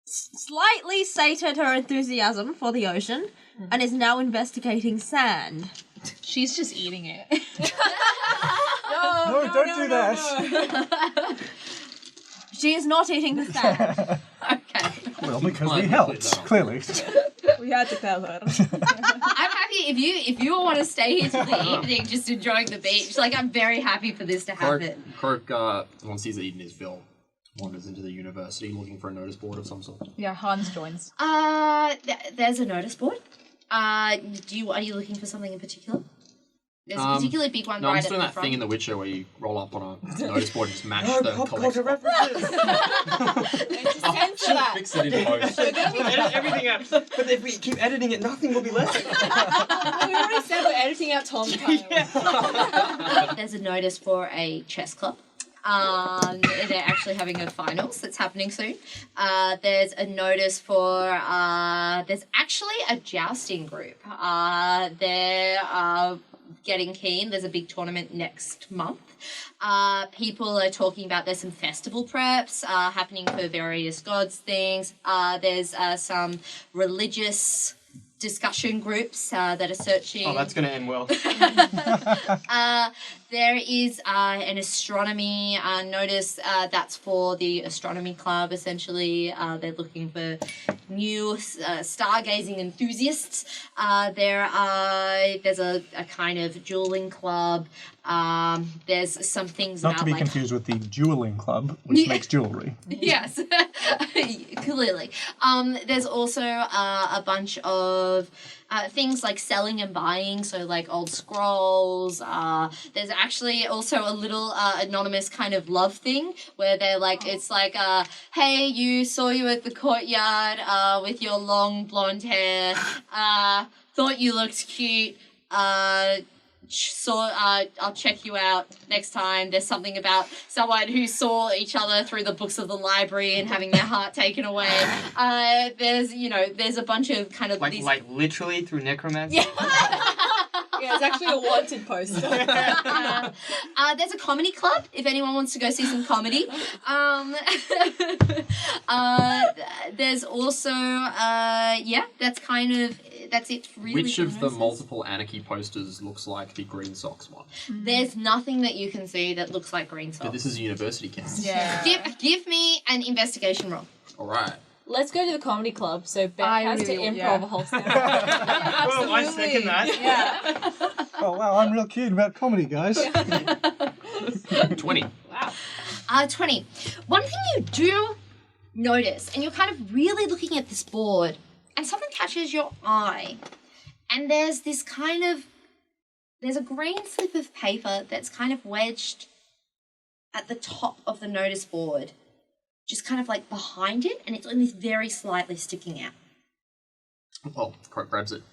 slightly sated her enthusiasm for the ocean and is now investigating sand.
She's just eating it.
No, don't do that.
She is not eating the sand.
Okay.
Well, because we helped, clearly.
We had to tell her.
I'm happy if you all want to stay here till the evening just enjoying the beach. Like, I'm very happy for this to happen.
Croak, once he's eaten his fill, wanders into the university looking for a notice board of some sort.
Yeah, Hans joins.
There's a notice board. Are you looking for something in particular? There's a particularly big one
No, I'm
right
just
at
doing
the
that
front.
thing in The Witcher where you roll up on a notice board and just match
No
the
pop
collect
culture references.
Censor that.
Fix it in post.
We'll edit everything out. But if we keep editing it, nothing will be left.
We already said we're editing out Tom's title.
There's a notice for a chess club. They're actually having a finals that's happening soon. There's a notice for there's actually a jousting group. They're getting keen. There's a big tournament next month. People are talking about there's some festival preps happening for various gods things. There's some religious discussion groups that are searching.
Oh, that's going to end well.
There is an astronomy notice that's for the astronomy club, essentially. They're looking for new stargazing enthusiasts. There's a kind of dueling club. There's some things
Not
about
to be
like...
confused with the dueling club, which makes jewellery.
Yes, clearly. There's also a bunch of things like selling and buying, so like old scrolls. There's actually also a little anonymous kind of love thing where they're like, it's like, hey, saw you at the courtyard with your long blonde hair, thought you looked cute, I'll check you out next time. There's something about someone who saw each other through the books of the library and having their heart taken away. There's a bunch of kind of these...
Like literally through necromancy?
Yeah, it's actually a wanted poster.
There's a comedy club if anyone wants to go see some comedy. There's also, that's it really.
Which of the multiple anarchy posters looks like the Green Socks one?
There's nothing that you can see that looks like green
But
socks.
this is a university campus.
Yeah.
Give me an investigation roll.
Alright.
Let's go to the comedy club so Beth
I
has
really
to
will,
improv
yeah.
a whole stand.
Well, I second that.
Yeah.
Oh, wow, I'm real keen about comedy, guys.
20.
Wow.
20. One thing you do notice, and you're kind of really looking at this board, and something catches your eye, and there's a green slip of paper that's kind of wedged at the top of the notice board, just kind of like behind it, and it's only very slightly sticking out.
Well, Croak grabs it.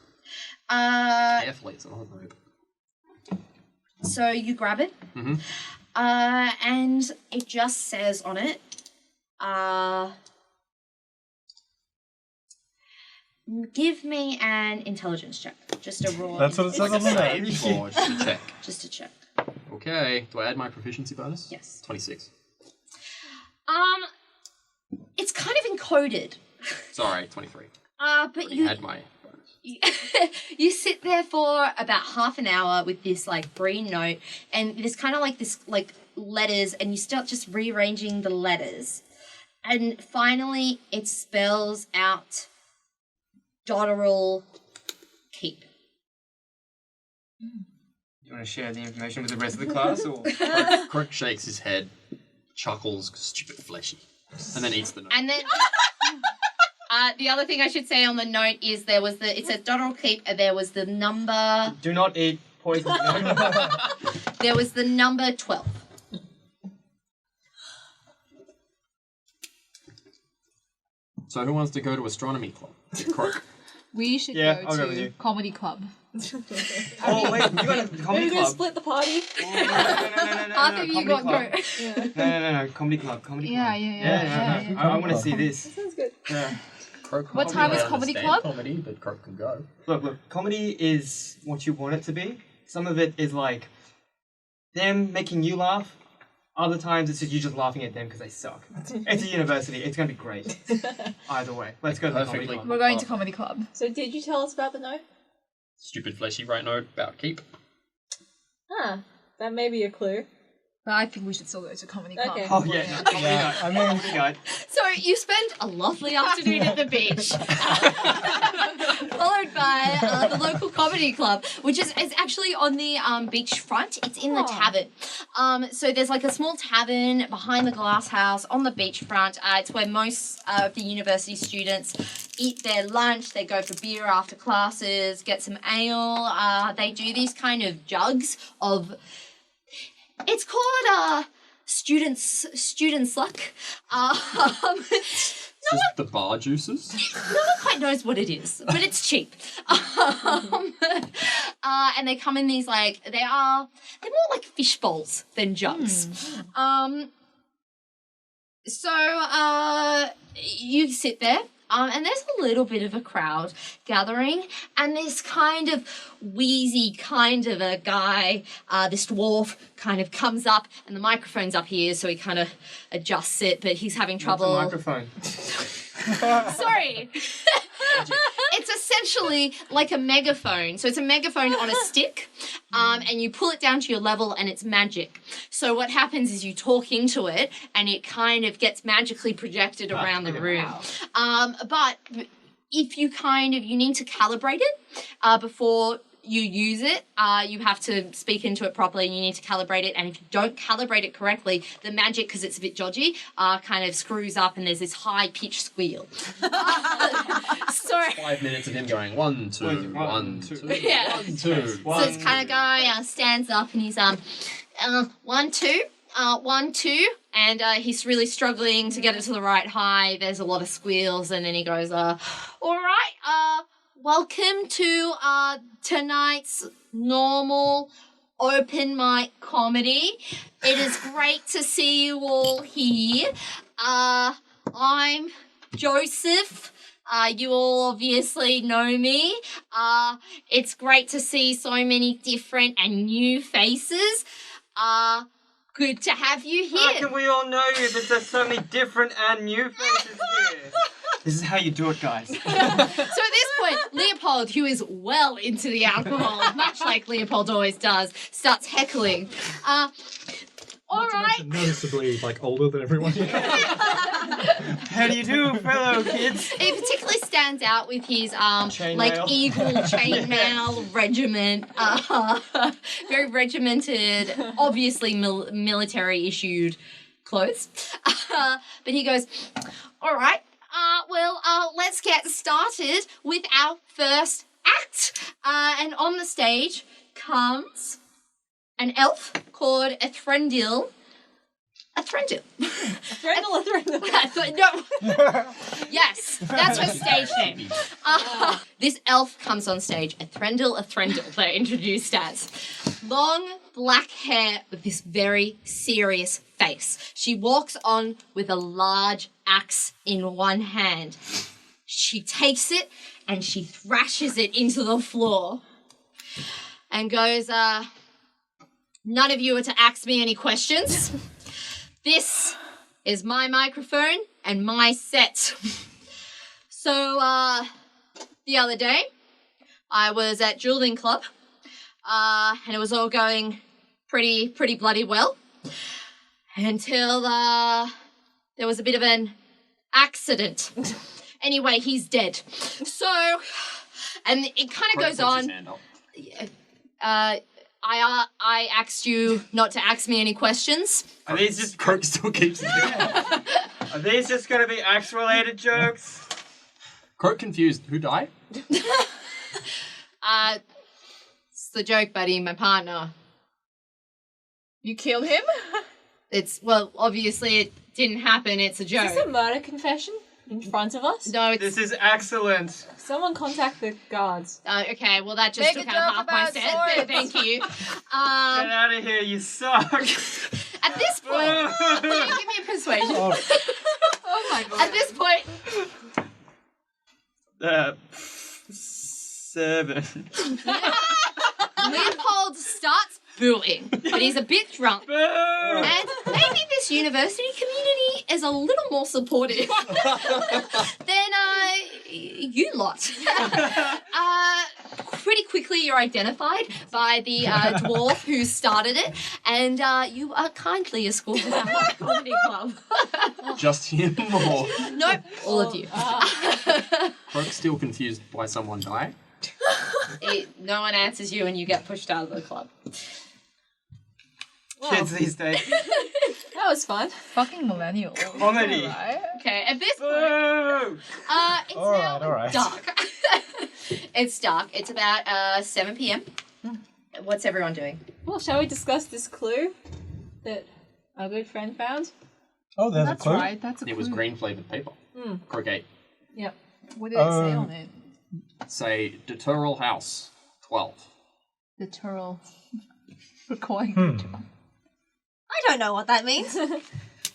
Carefully, it's not rude.
So you grab it,
Mhm.
and it just says on it, give me an intelligence check. Just a raw.
That's what it says on the note.
Save or just a check?
Just a check.
Okay. Do I add my proficiency bonus?
Yes.
26.
It's kind of encoded.
Sorry, 23.
But
Already
you
had my bonus.
you sit there for about half an hour with this like green note, and there's kind of like this like letters, and you start just rearranging the letters, and finally it spells out Dotterel Keep.
You want to share the information with the rest of the class? Or?
Croak shakes his head, chuckles, stupid fleshy, and then eats the note.
And then the other thing I should say on the note is it says Dotterel Keep, and there was the number
Do not eat poison. No.
there was the number 12.
So who wants to go to astronomy club? Croak.
We should
Yeah,
go
I'll go
to
with you.
comedy club.
Oh, wait, you got a
Maybe
comedy
we're gonna
club?
split the party.
No,
Half of you
comedy
got
club.
go.
No, comedy club, comedy club.
Yeah.
I want to see this.
Sounds good.
Yeah.
Croak
What
can't
time
really
is comedy
understand
club?
Comedy, but Croak can go.
Look, comedy is what you want it to be. Some of it is like them making you laugh. Other times it's just you just laughing at them because they suck. It's a university. It's going to be great. Either way. Let's go to the comedy
Perfectly.
club.
We're going to comedy club.
So did you tell us about the note?
Stupid fleshy right note about keep.
Huh. That may be a clue.
But I think we should still go to comedy club.
Okay.
Oh, yeah. No, comedy night.
I mean-
Comedy night.
So you spend a lovely afternoon at the beach, followed by the local comedy club, which is actually on the beach front. It's in the tavern. So there's like a small tavern behind the glass house on the beach front. It's where most of the university students eat their lunch. They go for beer after classes, get some ale. They do these kind of jugs of... It's called student's luck.
Just the bar juices?
No one quite knows what it is, but it's cheap. And they come in these they're more like fish bowls than jugs. So you sit there. And there's a little bit of a crowd gathering, and this kind of wheezy kind of a guy, this dwarf, kind of comes up, and the microphone's up here, so he kind of adjusts it, but he's having trouble.
What's a microphone?
Sorry. It's essentially like a megaphone. So it's a megaphone on a stick, and you pull it down to your level, and it's magic. So what happens is you talk into it, and it kind of gets magically projected around the room. But if you you need to calibrate it before you use it. You have to speak into it properly, and you need to calibrate it. And if you don't calibrate it correctly, the magic, because it's a bit dodgy, kind of screws up, and there's this high-pitched squeal. So
5 minutes of him going 1, 2, 1, 2,
Yeah.
1, 2.
So this kind of guy stands up, and he's 1, 2, 1, 2, and he's really struggling to get it to the right high. There's a lot of squeals, and then he goes, all right, welcome to tonight's normal open mic comedy. It is great to see you all here. I'm Joseph. You all obviously know me. It's great to see so many different and new faces. Good to have you here.
How can we all know you if there's so many different and new faces here? This is how you do it, guys.
So at this point, Leopold, who is well into the alcohol, much like Leopold always does, starts heckling. All right.
Noticeably, older than everyone here.
How do you do, fellow kids?
It particularly stands out with his
Chainmail.
eagle chainmail regiment, very regimented, obviously military issued clothes. But he goes, all right. Let's get started with our first act. And on the stage comes an elf called Athrendil. Athrendil. No. Yes, that's her stage name. This elf comes on stage. Athrendil, they're introduced as. Long black hair with this very serious face. She walks on with a large axe in one hand. She takes it and she thrashes it into the floor and goes, none of you are to ask me any questions. This is my microphone and my set. So, the other day, I was at Dueling Club, and it was all going pretty bloody well, until, there was a bit of an accident. Anyway, he's dead. So, and it kind of goes on. I asked you not to ask me any questions.
Are these just
Croak still keeps it down.
Are these just going to be axe-related jokes?
Croak confused. Who died?
It's the joke, buddy, my partner.
You killed him?
Obviously it didn't happen, it's a joke.
Is this a murder confession in front of us?
No, it's...
This is excellent.
Someone contact the guards.
Okay, well that just
Make
took
a
out
joke
half my
about
set.
swords.
Thank you.
Get out of here, you suck.
At this point... Can you give me a persuasion?
Oh my god.
At this point...
7.
Leopold starts booing, but he's a bit drunk. And maybe this university community is a little more supportive than you lot. Pretty quickly you're identified by the dwarf who started it, and you are kindly escorted out of the comedy club.
Just him or
Nope, all of you.
Croak's still confused by someone dying?
No one answers you and you get pushed out of the club.
Kids these days.
That was fun.
Fucking millennial.
Comedy.
Right?
Okay, at this point,
Boo!
it's
All
now
right.
dark. It's dark. It's about 7 p.m. What's everyone doing?
Well, shall we discuss this clue that our good friend found?
Oh, there's a
That's
clue.
right. That's a
It was
clue.
green flavoured paper. Croquet.
Yep.
What did it say
Oh.
on it?
Say, Deterral House, 12.
The turtle. Recording.
I don't know what that means.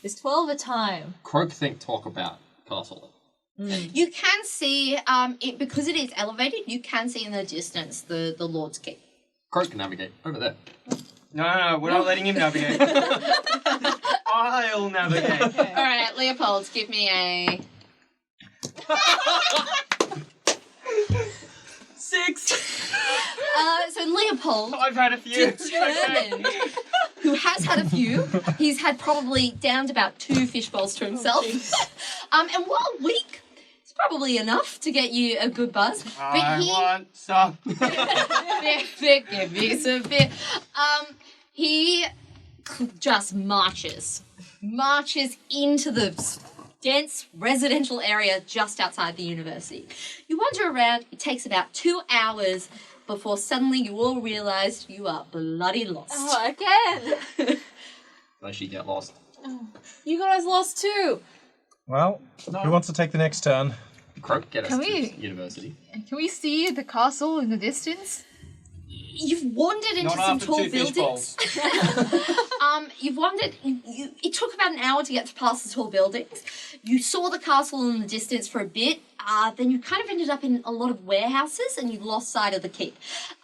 It's 12 a time.
Croak think talk about castle.
You can see, because it is elevated, you can see in the distance the Lord's Keep.
Croak can navigate over there.
No, we're not letting him navigate. I'll navigate.
All right, Leopold, give me a...
6!
So Leopold,
I've had a few.
determined, who has had a few, he's had probably downed about 2 fish bowls to himself. And while weak, it's probably enough to get you a good buzz. But
I
he...
want some.
Give me some beer. He just marches into the dense residential area just outside the university. You wander around, it takes about 2 hours before suddenly you all realise you are bloody lost.
Oh, again!
Does she get lost?
You guys lost too!
Well, who wants to take the next turn?
Croak, get us
Can
to
we-
university.
Can we see the castle in the distance?
You've wandered into
Not
some
after
tall
2 fish
buildings.
bowls.
You've wandered. It took about an hour to get past the tall buildings. You saw the castle in the distance for a bit. Then you kind of ended up in a lot of warehouses, and you lost sight of the keep.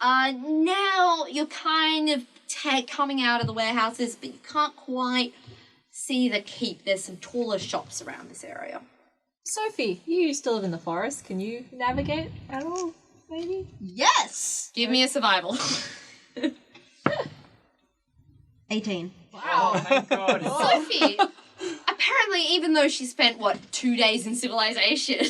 Now you're kind of coming out of the warehouses, but you can't quite see the keep. There's some taller shops around this area.
Sophie, you used to live in the forest. Can you navigate at all, maybe?
Yes!
Give me a survival.
18.
Oh, thank God.
Sophie, apparently, even though she spent, 2 days in civilization.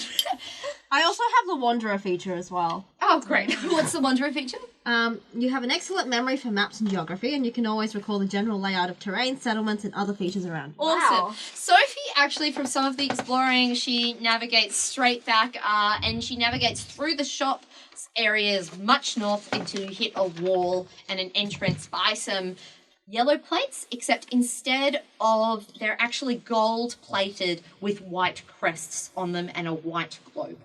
I also have the Wanderer feature as well.
Oh, great. What's the Wanderer feature?
You have an excellent memory for maps and geography, and you can always recall the general layout of terrain, settlements, and other features around.
Awesome.
Wow.
Sophie, actually, from some of the exploring, she navigates straight back, and she navigates through the shop areas much north until you hit a wall and an entrance by some yellow plates, except instead of, they're actually gold plated with white crests on them and a white globe.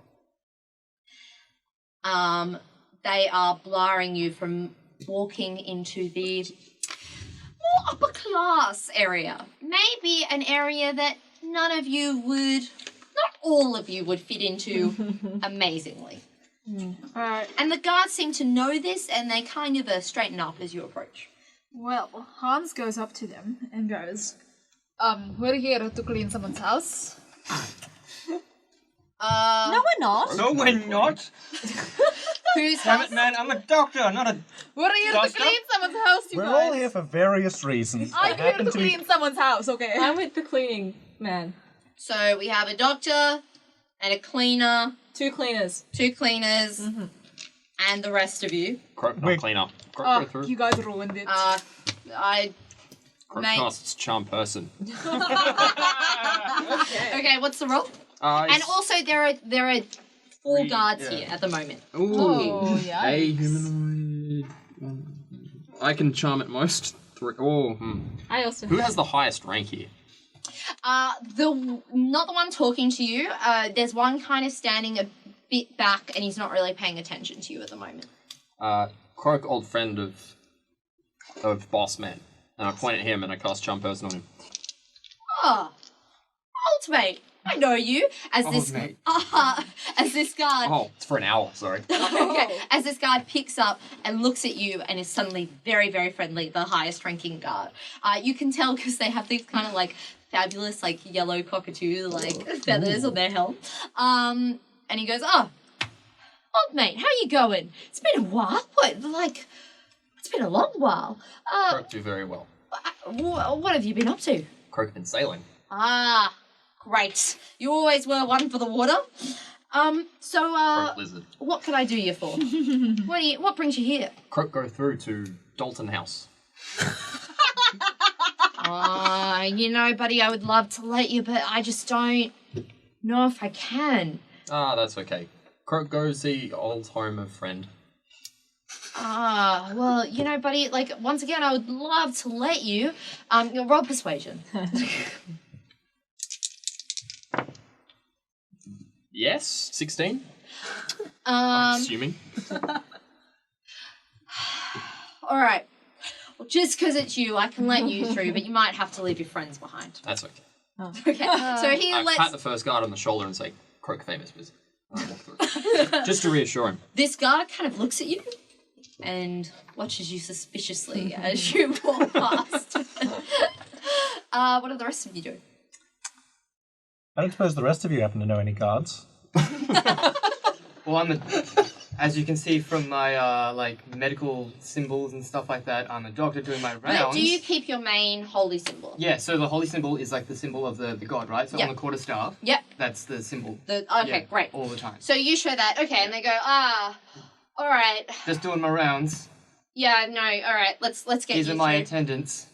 They are blurring you from walking into the more upper class area. Maybe an area that not all of you would fit into amazingly. And the guards seem to know this, and they kind of straighten up as you approach.
Well, Hans goes up to them and goes, we're here to clean someone's house.
No, we're not.
No, we're not.
Who's
Damn
house?
it, man. I'm a doctor, not a...
We're here to
Duster?
clean someone's house, you
We're
guys.
all here for various reasons.
I'm
They
here
happen
to
to be-
clean someone's house, okay?
I'm with the cleaning man.
So we have a doctor and a cleaner,
2 cleaners.
2 cleaners, and the rest of you.
Croak, not
Wait.
cleaner. Croak, go
Oh,
through.
you guys ruined it.
Croak
mate.
casts charm person.
Okay, what's the roll? And
It's-
also, there are 4
Three,
guards
yeah.
here at the moment.
Ooh,
Oh, yeah.
a humanoid. I can charm at most 3. Oh,
I also
Who has the highest rank here?
Not the one talking to you. There's one kind of standing a bit back, and he's not really paying attention to you at the moment.
Croak, old friend of Boss Man. And I point at him and I cast charm person on him.
Oh, Ultimate, I know you. As this
mate.
as this guard
Oh, it's for an hour, sorry.
okay, as this guard picks up and looks at you and is suddenly very, very friendly, the highest ranking guard. You can tell because they have these kind of like fabulous like yellow cockatoo like feathers on their helm. And he goes, "Oh, old mate, how you going? It's been a while. It's been a long while.
Croak do very well.
What have you been up to?"
Croak been sailing.
Ah, great. You always were one for the water.
Croak lizard.
What can I do you for? What brings you here?
Croak go through to Dalton House.
Buddy, I would love to let you, but I just don't know if I can.
Ah, that's okay. Croak go see old home of friend.
Well, buddy, like, once again, I would love to let you. Roll persuasion.
Yes, 16.
Um,
Assuming.
all right. Well, just because it's you, I can let you through, but you might have to leave your friends behind.
That's okay.
Okay, so he
I
lets...
pat the first guard on the shoulder and say, Croak famous visit. And I walk through. Just to reassure him.
This guard kind of looks at you and watches you suspiciously as you walk past. What do the rest of you do?
I don't suppose the rest of you happen to know any guards.
Well, as you can see from my medical symbols and stuff like that, I'm a doctor doing my rounds.
But do you keep your main holy symbol?
Yeah, so the holy symbol is like the symbol of the god, right? So
Yep.
on the quarterstaff,
Yep.
that's the symbol.
Okay, great.
All the time.
So you show that, okay, and they go, all right.
Just doing my rounds.
Yeah, no, all right, let's get
These
you
are my
through.
attendants.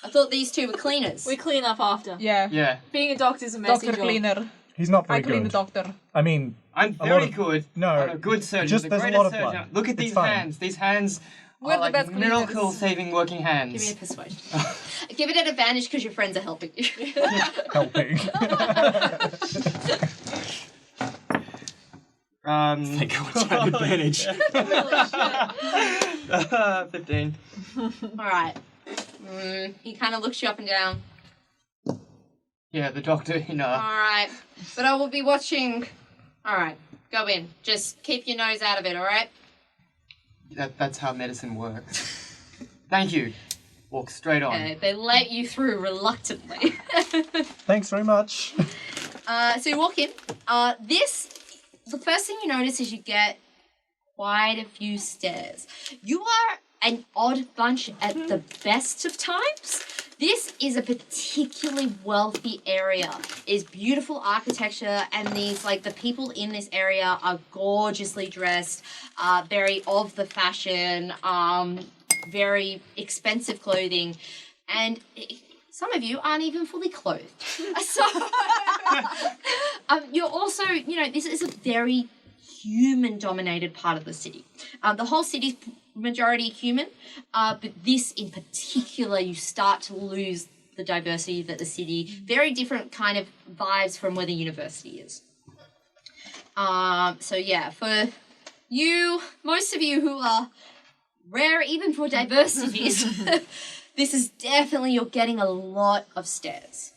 I thought these two were cleaners.
We clean up after.
Yeah.
Yeah.
Being a doctor's a messy
Doctor
job.
cleaner.
He's not very
I clean
good.
the doctor.
I mean,
I'm
A lot
very
of-
good.
no,
I'm a good surgeon.
just
the
there's a
greatest
lot of
surgeon.
blood.
Look at
It's
these
fine.
hands. These hands
We're
are
the
like
best cleaners.
miracle-saving working hands.
Give me a persuasion. Give it an advantage because your friends are helping you.
helping.
Thank God it's an advantage.
15.
All right. He kind of looks you up and down.
Yeah, the doctor,
All right. But I will be watching. All right. Go in. Just keep your nose out of it, all right?
That's how medicine works. Thank you. Walk straight on.
Okay. They let you through reluctantly.
Thanks very much.
So you walk in. The first thing you notice is you get quite a few stairs. You are an odd bunch at the best of times. This is a particularly wealthy area. It's beautiful architecture, and the people in this area are gorgeously dressed, very of the fashion, very expensive clothing, and some of you aren't even fully clothed. So, you're also, this is a very human-dominated part of the city. The whole city's majority human, but this in particular, you start to lose the diversity that the city, very different kind of vibes from where the university is. So yeah, for you, most of you who are rare even for diversities, this is definitely, you're getting a lot of stairs.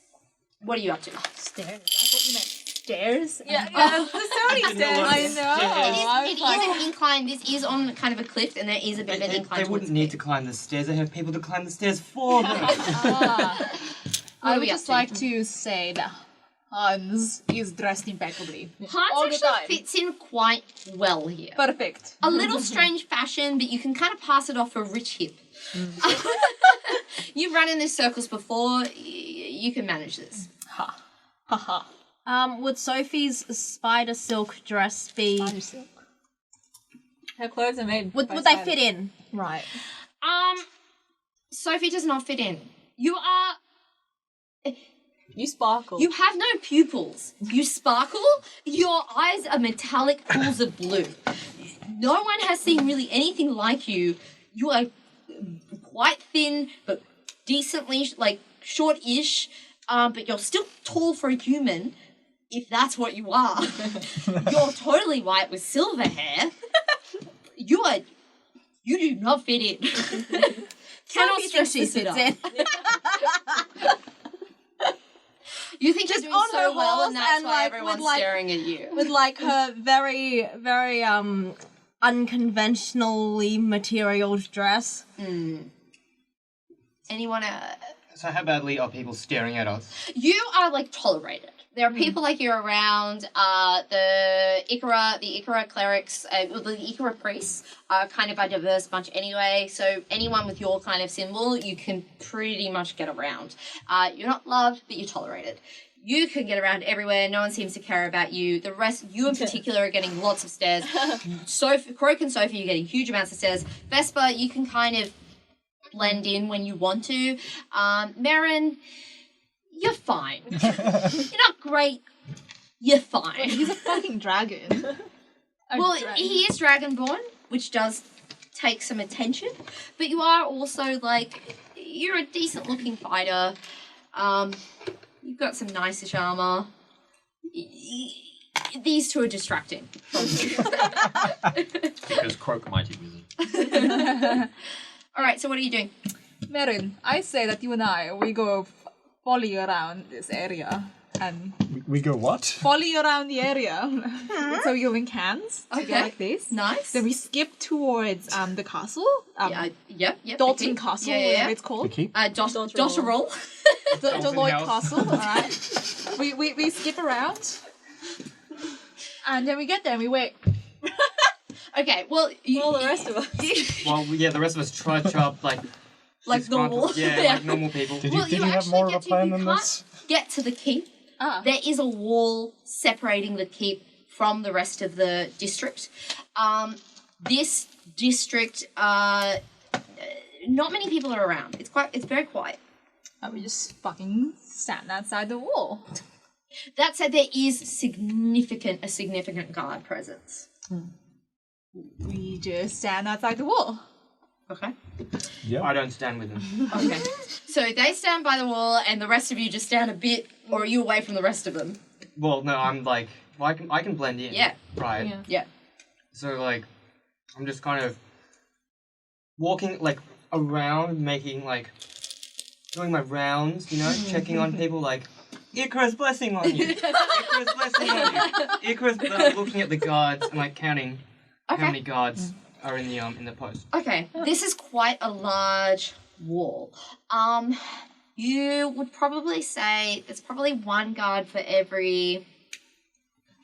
What are you up to?
Stairs. I thought you meant stairs.
Yeah,
there's so many stairs.
I know.
It is an incline. This is on kind of a cliff, and there is a bit of an incline.
They wouldn't need to climb the stairs. They have people to climb the stairs for them.
I
are
would
we up
just
to?
like to say that Hans is dressed impeccably. all
Hans
the
actually
time.
fits in quite well here.
Perfect.
A little strange fashion, but you can kind of pass it off for a rich hip. You've run in these circles before. You can manage this.
Haha.
Would Sophie's spider silk dress be...
Her clothes are made.
Would
by
they
spiders.
fit in?
Right.
Sophie does not fit in. You are...
You sparkle.
You have no pupils. You sparkle. Your eyes are metallic pools of blue. No one has seen really anything like you. You are quite thin, but decently, short-ish. But you're still tall for a human, if that's what you are. You're totally white with silver hair. You do not fit in. Cannot
Sophie
stress
thinks she
this
fits
enough.
in.
You think you're
Just
doing
on
so
her
well,
horse
and that's
and,
why
like,
everyone's
with, like-
staring at you.
With like her very, very unconventionally materialed dress.
Anyone?
So how badly are people staring at us?
You are like tolerated. There are people like you around. The Ikra clerics, the Ikra priests are kind of a diverse bunch anyway. So anyone with your kind of symbol, you can pretty much get around. You're not loved, but you're tolerated. You can get around everywhere. No one seems to care about you. The rest, you in particular, are getting lots of stairs. Croak and Sophie, you're getting huge amounts of stairs. Vespa, you can kind of blend in when you want to. Marin, you're fine. You're not great. You're fine.
He's a fucking dragon.
He is Dragonborn, which does take some attention, but you are also like, you're a decent looking fighter. You've got some nice-ish armor. These two are distracting from you.
Because Croak Mighty Wizard.
Alright, so what are you doing?
Merin, I say that you and I, we go volley around this area. And
We go what?
volley around the area. So you link hands to go
Okay.
like this.
Nice.
Then we skip towards the castle.
Yep.
Dalton
the
Castle,
Yeah.
whatever it's
The
called.
keep?
Dotterel.
The Deloitte
House.
Castle, alright. We skip around. And then we get there and we wait.
Okay, well,
Well, the rest of us.
Well, yeah, the rest of us trudge up like
normal.
disgruntled- Yeah,
Yeah.
like normal people.
Did you,
Well,
did
you
you have
actually
more of a
get to-
plan
you
than
can't-
this?
get to the keep. There is a wall separating the keep from the rest of the district. This district, not many people are around. It's very quiet.
And we just fucking stand outside the wall.
That said, there is a significant guard presence.
We just stand outside the wall.
Okay.
Yeah.
I don't stand with them.
Okay. So they stand by the wall, and the rest of you just stand a bit, or are you away from the rest of them?
Well, no, I'm like, well, I can blend in.
Yeah.
Right.
Yeah.
Yeah.
So like, I'm just kind of walking like around, making like, doing my rounds, you know, checking on people like, Icarus blessing on you. Icarus blessing on you. Icarus looking at the guards and like counting how many guards are in the post.
Okay, this is quite a large wall. You would probably say there's probably one guard for every.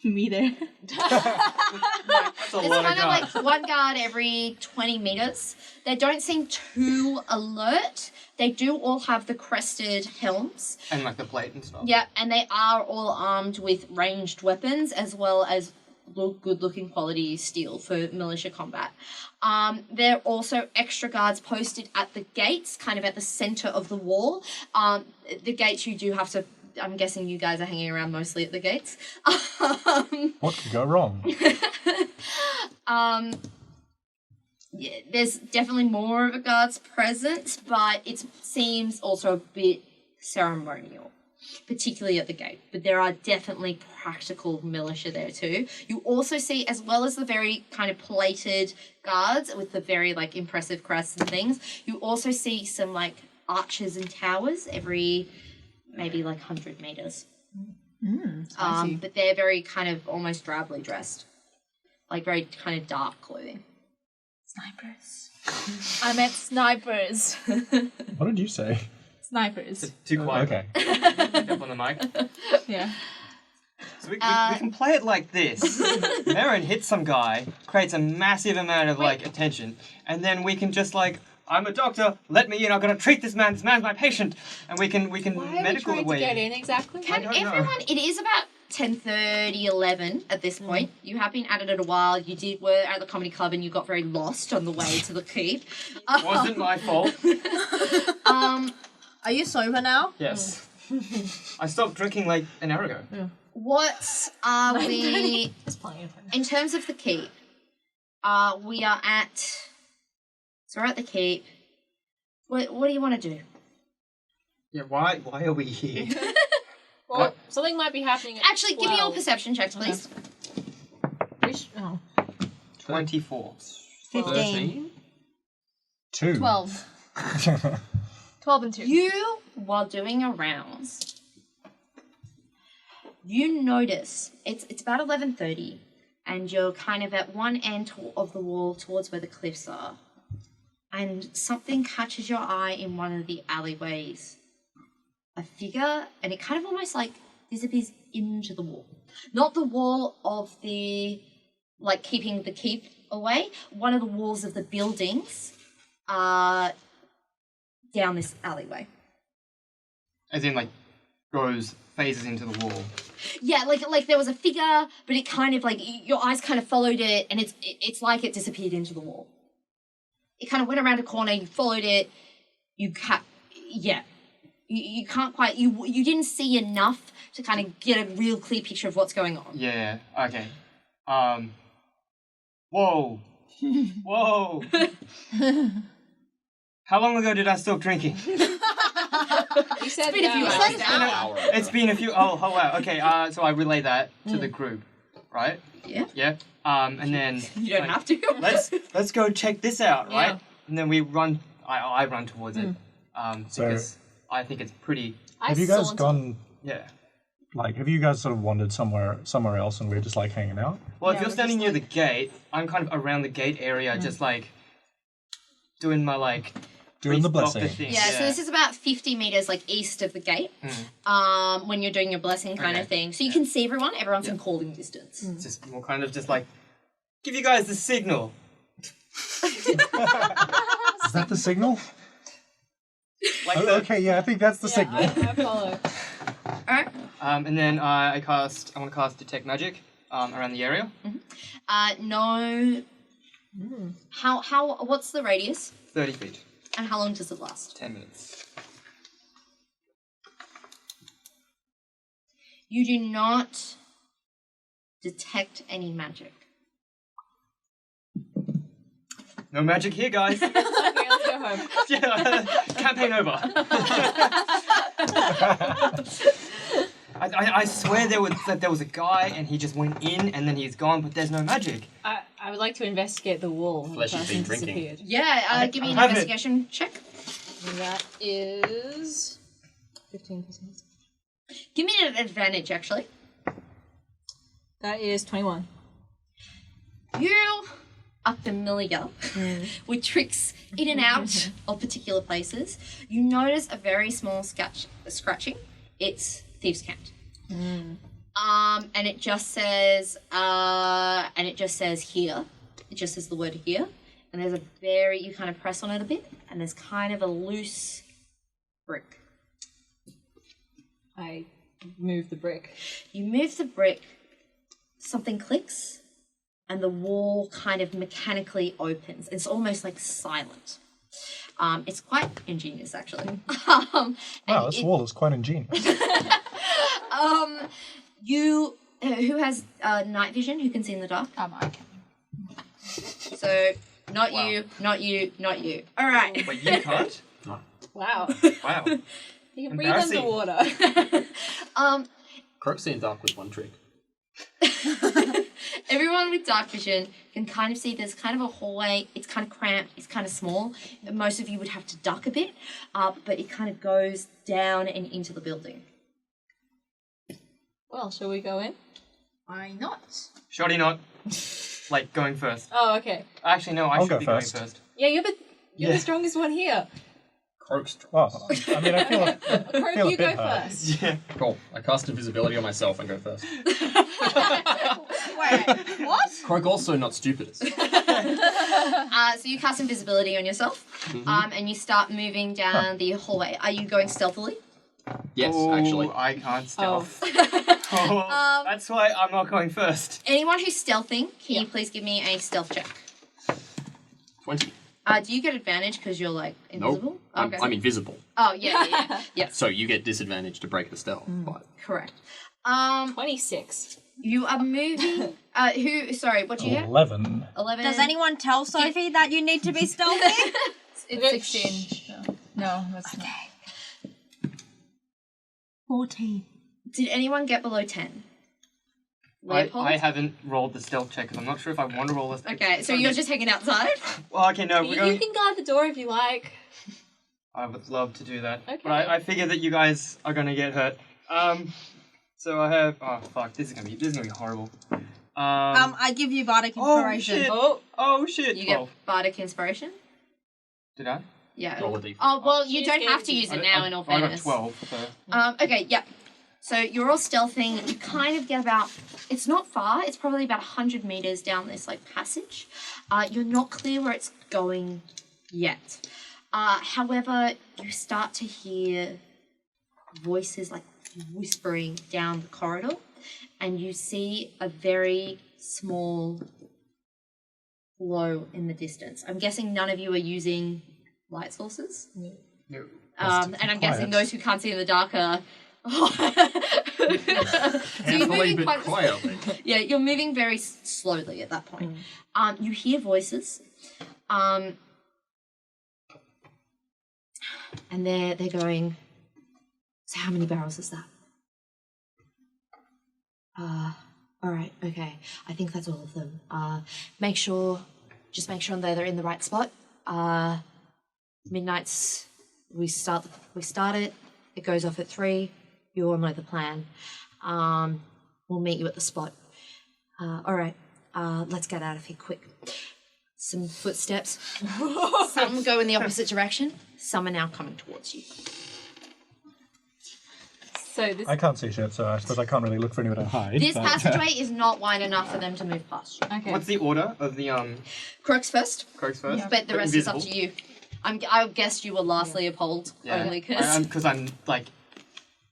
Me there.
That's a
It's
lot of
kind of
guards.
like one guard every 20 meters. They don't seem too alert. They do all have the crested helms.
And like the plate and stuff.
Yeah, and they are all armed with ranged weapons as well as good-looking quality steel for militia combat. There are also extra guards posted at the gates, kind of at the center of the wall. The gates you do have to. I'm guessing you guys are hanging around mostly at the gates.
What could go wrong?
Yeah, there's definitely more of a guard's presence, but it seems also a bit ceremonial, particularly at the gate. But there are definitely practical militia there too. You also see, as well as the very kind of plated guards with the very like impressive crests and things, you also see some like arches and towers every maybe like 100 meters. But they're very kind of almost drably dressed, like very kind of dark clothing.
Snipers. I meant snipers.
What did you say?
Snipers.
Too quiet.
Okay.
Up on the mic.
Yeah.
So we can play it like this. Marin hits some guy, creates a massive amount of like attention, and then we can just like, I'm a doctor, let me in, I'm gonna treat this man, this man's my patient, and we can
Why are we
medical
trying
away.
to get in exactly?
Can
don't know.
everyone? It is about 10:30, 11 at this point. You have been at it a while. You were at the comedy club and you got very lost on the way to the keep.
Wasn't my fault.
Are you sober now?
Yes. I stopped drinking like an hour ago.
What are we?
There's plenty of time.
In terms of the keep, we are at. So we're at the keep. What do you want to do?
Yeah, why are we here?
Well, something might be happening at
Actually, give me all
12.
perception checks, please.
Oh.
24.
15.
2.
12. 12 and 2.
You, while doing your rounds, you notice it's about 11:30, and you're kind of at one end of the wall towards where the cliffs are, and something catches your eye in one of the alleyways. A figure, and it kind of almost like disappears into the wall. Not the wall of the, like, keeping the keep away. One of the walls of the buildings down this alleyway.
As in, like, phases into the wall.
Yeah, like there was a figure, but it kind of like your eyes kind of followed it, and it's like it disappeared into the wall. It kind of went around a corner. You followed it. You can't quite. You didn't see enough to kind of get a real clear picture of what's going on.
Yeah. Okay. Whoa. Whoa. How long ago did I stop drinking?
You said
been a few hours.
It's been a few. Oh wow. Okay. So I relay that to the group, right?
Yeah.
Yeah. And then
You don't have to.
let's go check this out, right?
Yeah.
And then we run. I run towards it.
So-
Because I think it's pretty.
Have you guys gone?
Yeah.
Like, have you guys sort of wandered somewhere else, and we're just like hanging out?
Well, if
Yeah,
you're
we're
standing
just
near the gate, I'm kind of around the gate area, just like doing my like.
Doing the
priest doctor
blessing.
thing.
Yeah, so this is about 50 meters like east of the gate. When you're doing your blessing kind of thing. So you can see everyone. Everyone's in calling distance.
Just more kind of just like give you guys the signal.
Is that the signal?
Like
Oh, okay, yeah, I think that's the signal.
I follow.
Alright.
And then I want to cast detect magic around the area.
No. What's the radius?
30 feet.
And how long does it last?
10 minutes.
You do not detect any magic.
No magic here, guys.
Okay, let's go home.
Yeah, campaign over. I swear there was a guy and he just went in and then he's gone, but there's no magic.
I would like to investigate the wall. where the
Flesh has
person
been drinking.
disappeared.
Yeah, give me an
have it.
investigation check.
And that is 15%.
Give me an advantage, actually.
That is 21.
You are familiar with tricks in and out of particular places. You notice a very small scratching. It's thieves' cant. And it just says here. It just says the word here. And there's you kind of press on it a bit, and there's kind of a loose brick.
I move the brick.
You move the brick, something clicks, and the wall kind of mechanically opens. It's almost like silent. It's quite ingenious, actually.
Wow, this wall is quite ingenious.
Who has night vision? Who can see in the dark?
I can.
So, not
Wow.
you, not you, not you. All right.
But you can't?
Wow.
Wow.
You can breathe
Embarrassing.
underwater.
Croak's seen dark with one trick.
Everyone with dark vision can kind of see there's kind of a hallway. It's kind of cramped. It's kind of small. Most of you would have to duck a bit, but it kind of goes down and into the building.
Well, shall we go in?
Why not?
Shoddy not. Like going first.
Oh, okay.
Actually, no, I
I'll
should
go
be
first.
going first.
Yeah, you're the
Yeah.
strongest one here.
Croak's
Well, I mean, I feel
Croak,
feel a
you
bit
go
hard.
first.
Yeah.
Cool. I cast invisibility on myself and go first.
Wait, what?
Croak also not stupidest.
So you cast invisibility on yourself, and you start moving down the hallway. Are you going stealthily?
Yes,
Oh,
actually.
I can't stealth. Oh, that's why I'm not going first.
Anyone who's stealthing, can you please give me a stealth check?
20.
Do you get advantage because you're like invisible?
Nope. I'm invisible.
Oh yeah. Yes,
So you get disadvantage to break the stealth. But
correct.
26.
You are moving. Sorry, what do you get?
11.
11.
Does anyone tell Sophie that you need to be stealthy?
It's 16. No, that's not.
14.
Did anyone get below 10? Leopold?
I haven't rolled the stealth check because I'm not sure if I want to roll this.
Okay, so you're just hanging outside?
Well, okay, no, we're
You
going.
can guard the door if you like.
I would love to do that.
Okay.
But I figure that you guys are going to get hurt. So I have. Oh fuck! This is gonna be horrible.
I give you bardic
Oh
inspiration.
shit! Oh shit!
You
12.
get bardic inspiration.
Did I?
Yeah.
Roll a d4.
Oh well, you
She
don't
just
have
gave
to
you-
use it now. In all
I got
fairness.
12. So.
Okay. Yeah. So you're all stealthing. You kind of get about. It's not far. It's probably about 100 meters down this like passage. You're not clear where it's going yet. However, you start to hear voices like whispering down the corridor, and you see a very small glow in the distance. I'm guessing none of you are using light sources.
No.
And I'm guessing those who can't see in the dark are. So you're
Carefully
moving
but quietly.
yeah, you're moving very slowly at that point. You hear voices. And they're going, so how many barrels is that? Alright, okay. I think that's all of them. Make sure they're in the right spot. Midnight's, we start it. It goes off at 3. You all know the plan. We'll meet you at the spot. Alright, let's get out of here quick. Some footsteps. Some go in the opposite direction. Some are now coming towards you.
So this.
I can't see shit, so I suppose I can't really look for anywhere to hide.
This
but-
passageway is not wide enough for them to move past you.
Okay.
What's the order of the
Croaks first,
croaks first?
but the rest
invisible.
is up to you. I guessed you were last Leopold, only because...
Because I'm like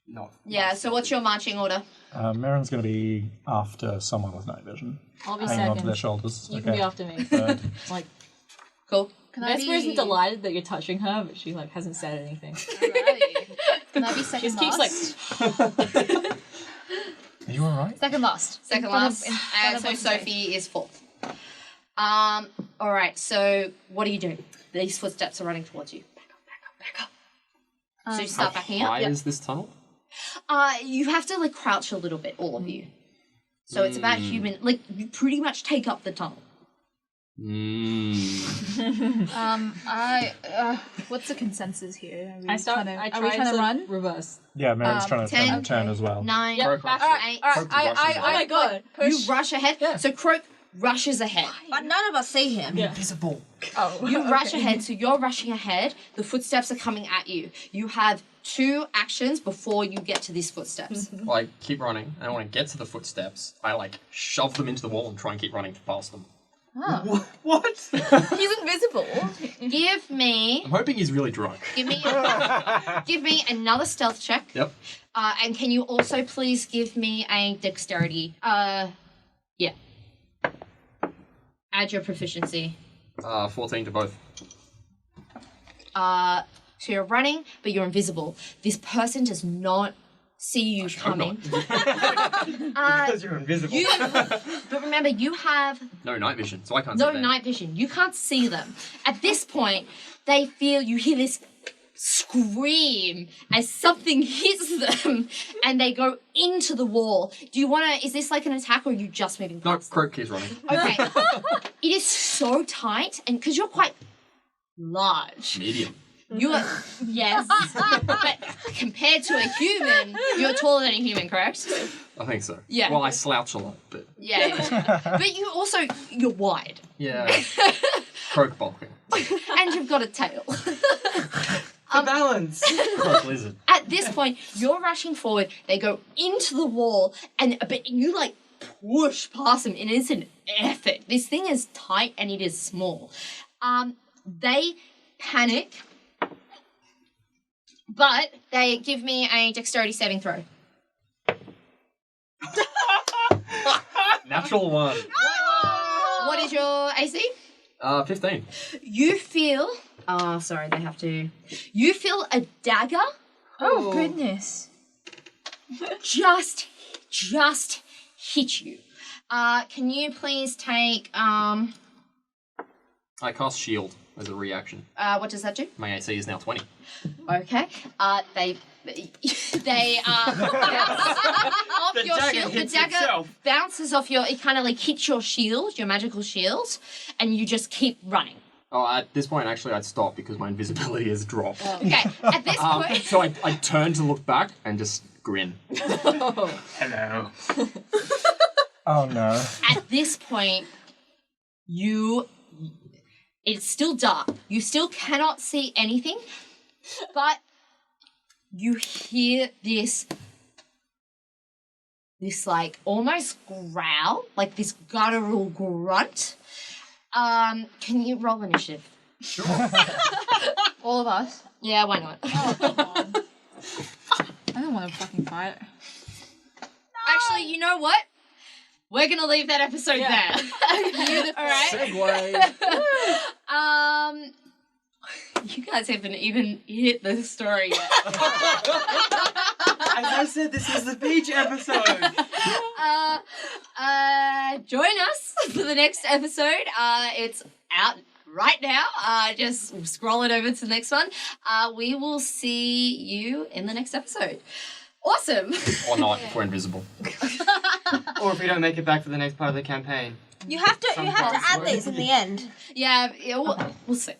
not.
Yeah, so what's your marching order?
Marin's going to be after someone with night vision.
I'll be
Hanging onto their
second.
shoulders.
You can be after me.
Third.
Like,
Cool.
Can I
Vesper's
be...
delighted that you're touching her, but she like hasn't said anything.
Alrighty. Can I be
She
second
just keeps
last?
like.
Are you alright?
Second last.
Second
In front of-
last.
in front of
So
what's his name.
Sophie is fourth. Alright, so what do you do? These footsteps are running towards you. Back up. So you start backing up.
High is this tunnel?
You have to like crouch a little bit, all of you. So it's about human, like you pretty much take up the tunnel.
What's the consensus here? Are we
I
trying to
to
run?
reverse.
Yeah, Marin's trying to
10,
turn as well.
9,
Yep, back.
8,
Croak rushes
Oh my god.
You rush ahead.
Yeah.
So Croak rushes ahead.
But none of us see him.
Yeah.
Invisible.
Oh.
You rush ahead, so you're rushing ahead. The footsteps are coming at you. You have 2 actions before you get to these footsteps.
Well, I keep running. I want to get to the footsteps. I like shove them into the wall and try and keep running past them.
Oh.
What?
He's invisible.
Give me
I'm hoping he's really drunk.
give me another stealth check.
Yep.
And can you also please give me a dexterity? Yeah. Add your proficiency.
14 to both.
So you're running, but you're invisible. This person does not see you coming.
Because you're invisible.
But remember, you have
No night vision, so I can't see
no
them.
night vision. You can't see them. At this point, you hear this scream as something hits them, and they go into the wall. Do you want to? Is this like an attack, or are you just moving
No,
past them?
Croak keeps running.
Okay. It is so tight, and because you're quite large,
Medium.
you are yes, but compared to a human, you're taller than a human, correct?
I think so.
Yeah.
Well, I slouch a lot, but
Yeah. But you're wide,
yeah. Croak bulking.
and you've got a tail.
The balance.
Croak lizard.
At this point, you're rushing forward. They go into the wall, but you like push past them, and it's an effort. This thing is tight and it is small. They panic, but they give me a dexterity saving throw.
Natural 1.
What is your AC?
15.
You feel. Oh, sorry, they have to. You feel a dagger
Oh, goodness.
just hit you. Can you please take
I cast shield as a reaction.
what does that do?
My AC is now 20.
Okay. They bounce off
The
your
dagger
shield. The
hits
dagger
itself.
bounces off it kind of like hits your shield, your magical shield, and you just keep running.
Oh, at this point, actually, I'd stop because my invisibility has dropped.
Okay. At this point,
So I turn to look back and just grin.
Hello.
Oh no.
At this point, it's still dark. You still cannot see anything, but you hear this like almost growl, like this guttural grunt. Can you roll initiative?
All of us.
Yeah, why not?
Oh, come on. I don't want to fucking fight.
Actually, you know what? We're gonna leave that episode there. All right.
Segue.
You guys haven't even hit the story yet.
As I said, this is the beach episode.
Join us for the next episode. It's out right now. Just scroll it over to the next one. We will see you in the next episode. Awesome.
Or not, if we're invisible.
Or if we don't make it back to the next part of the campaign.
You have to add these in the end.
Yeah, we'll see.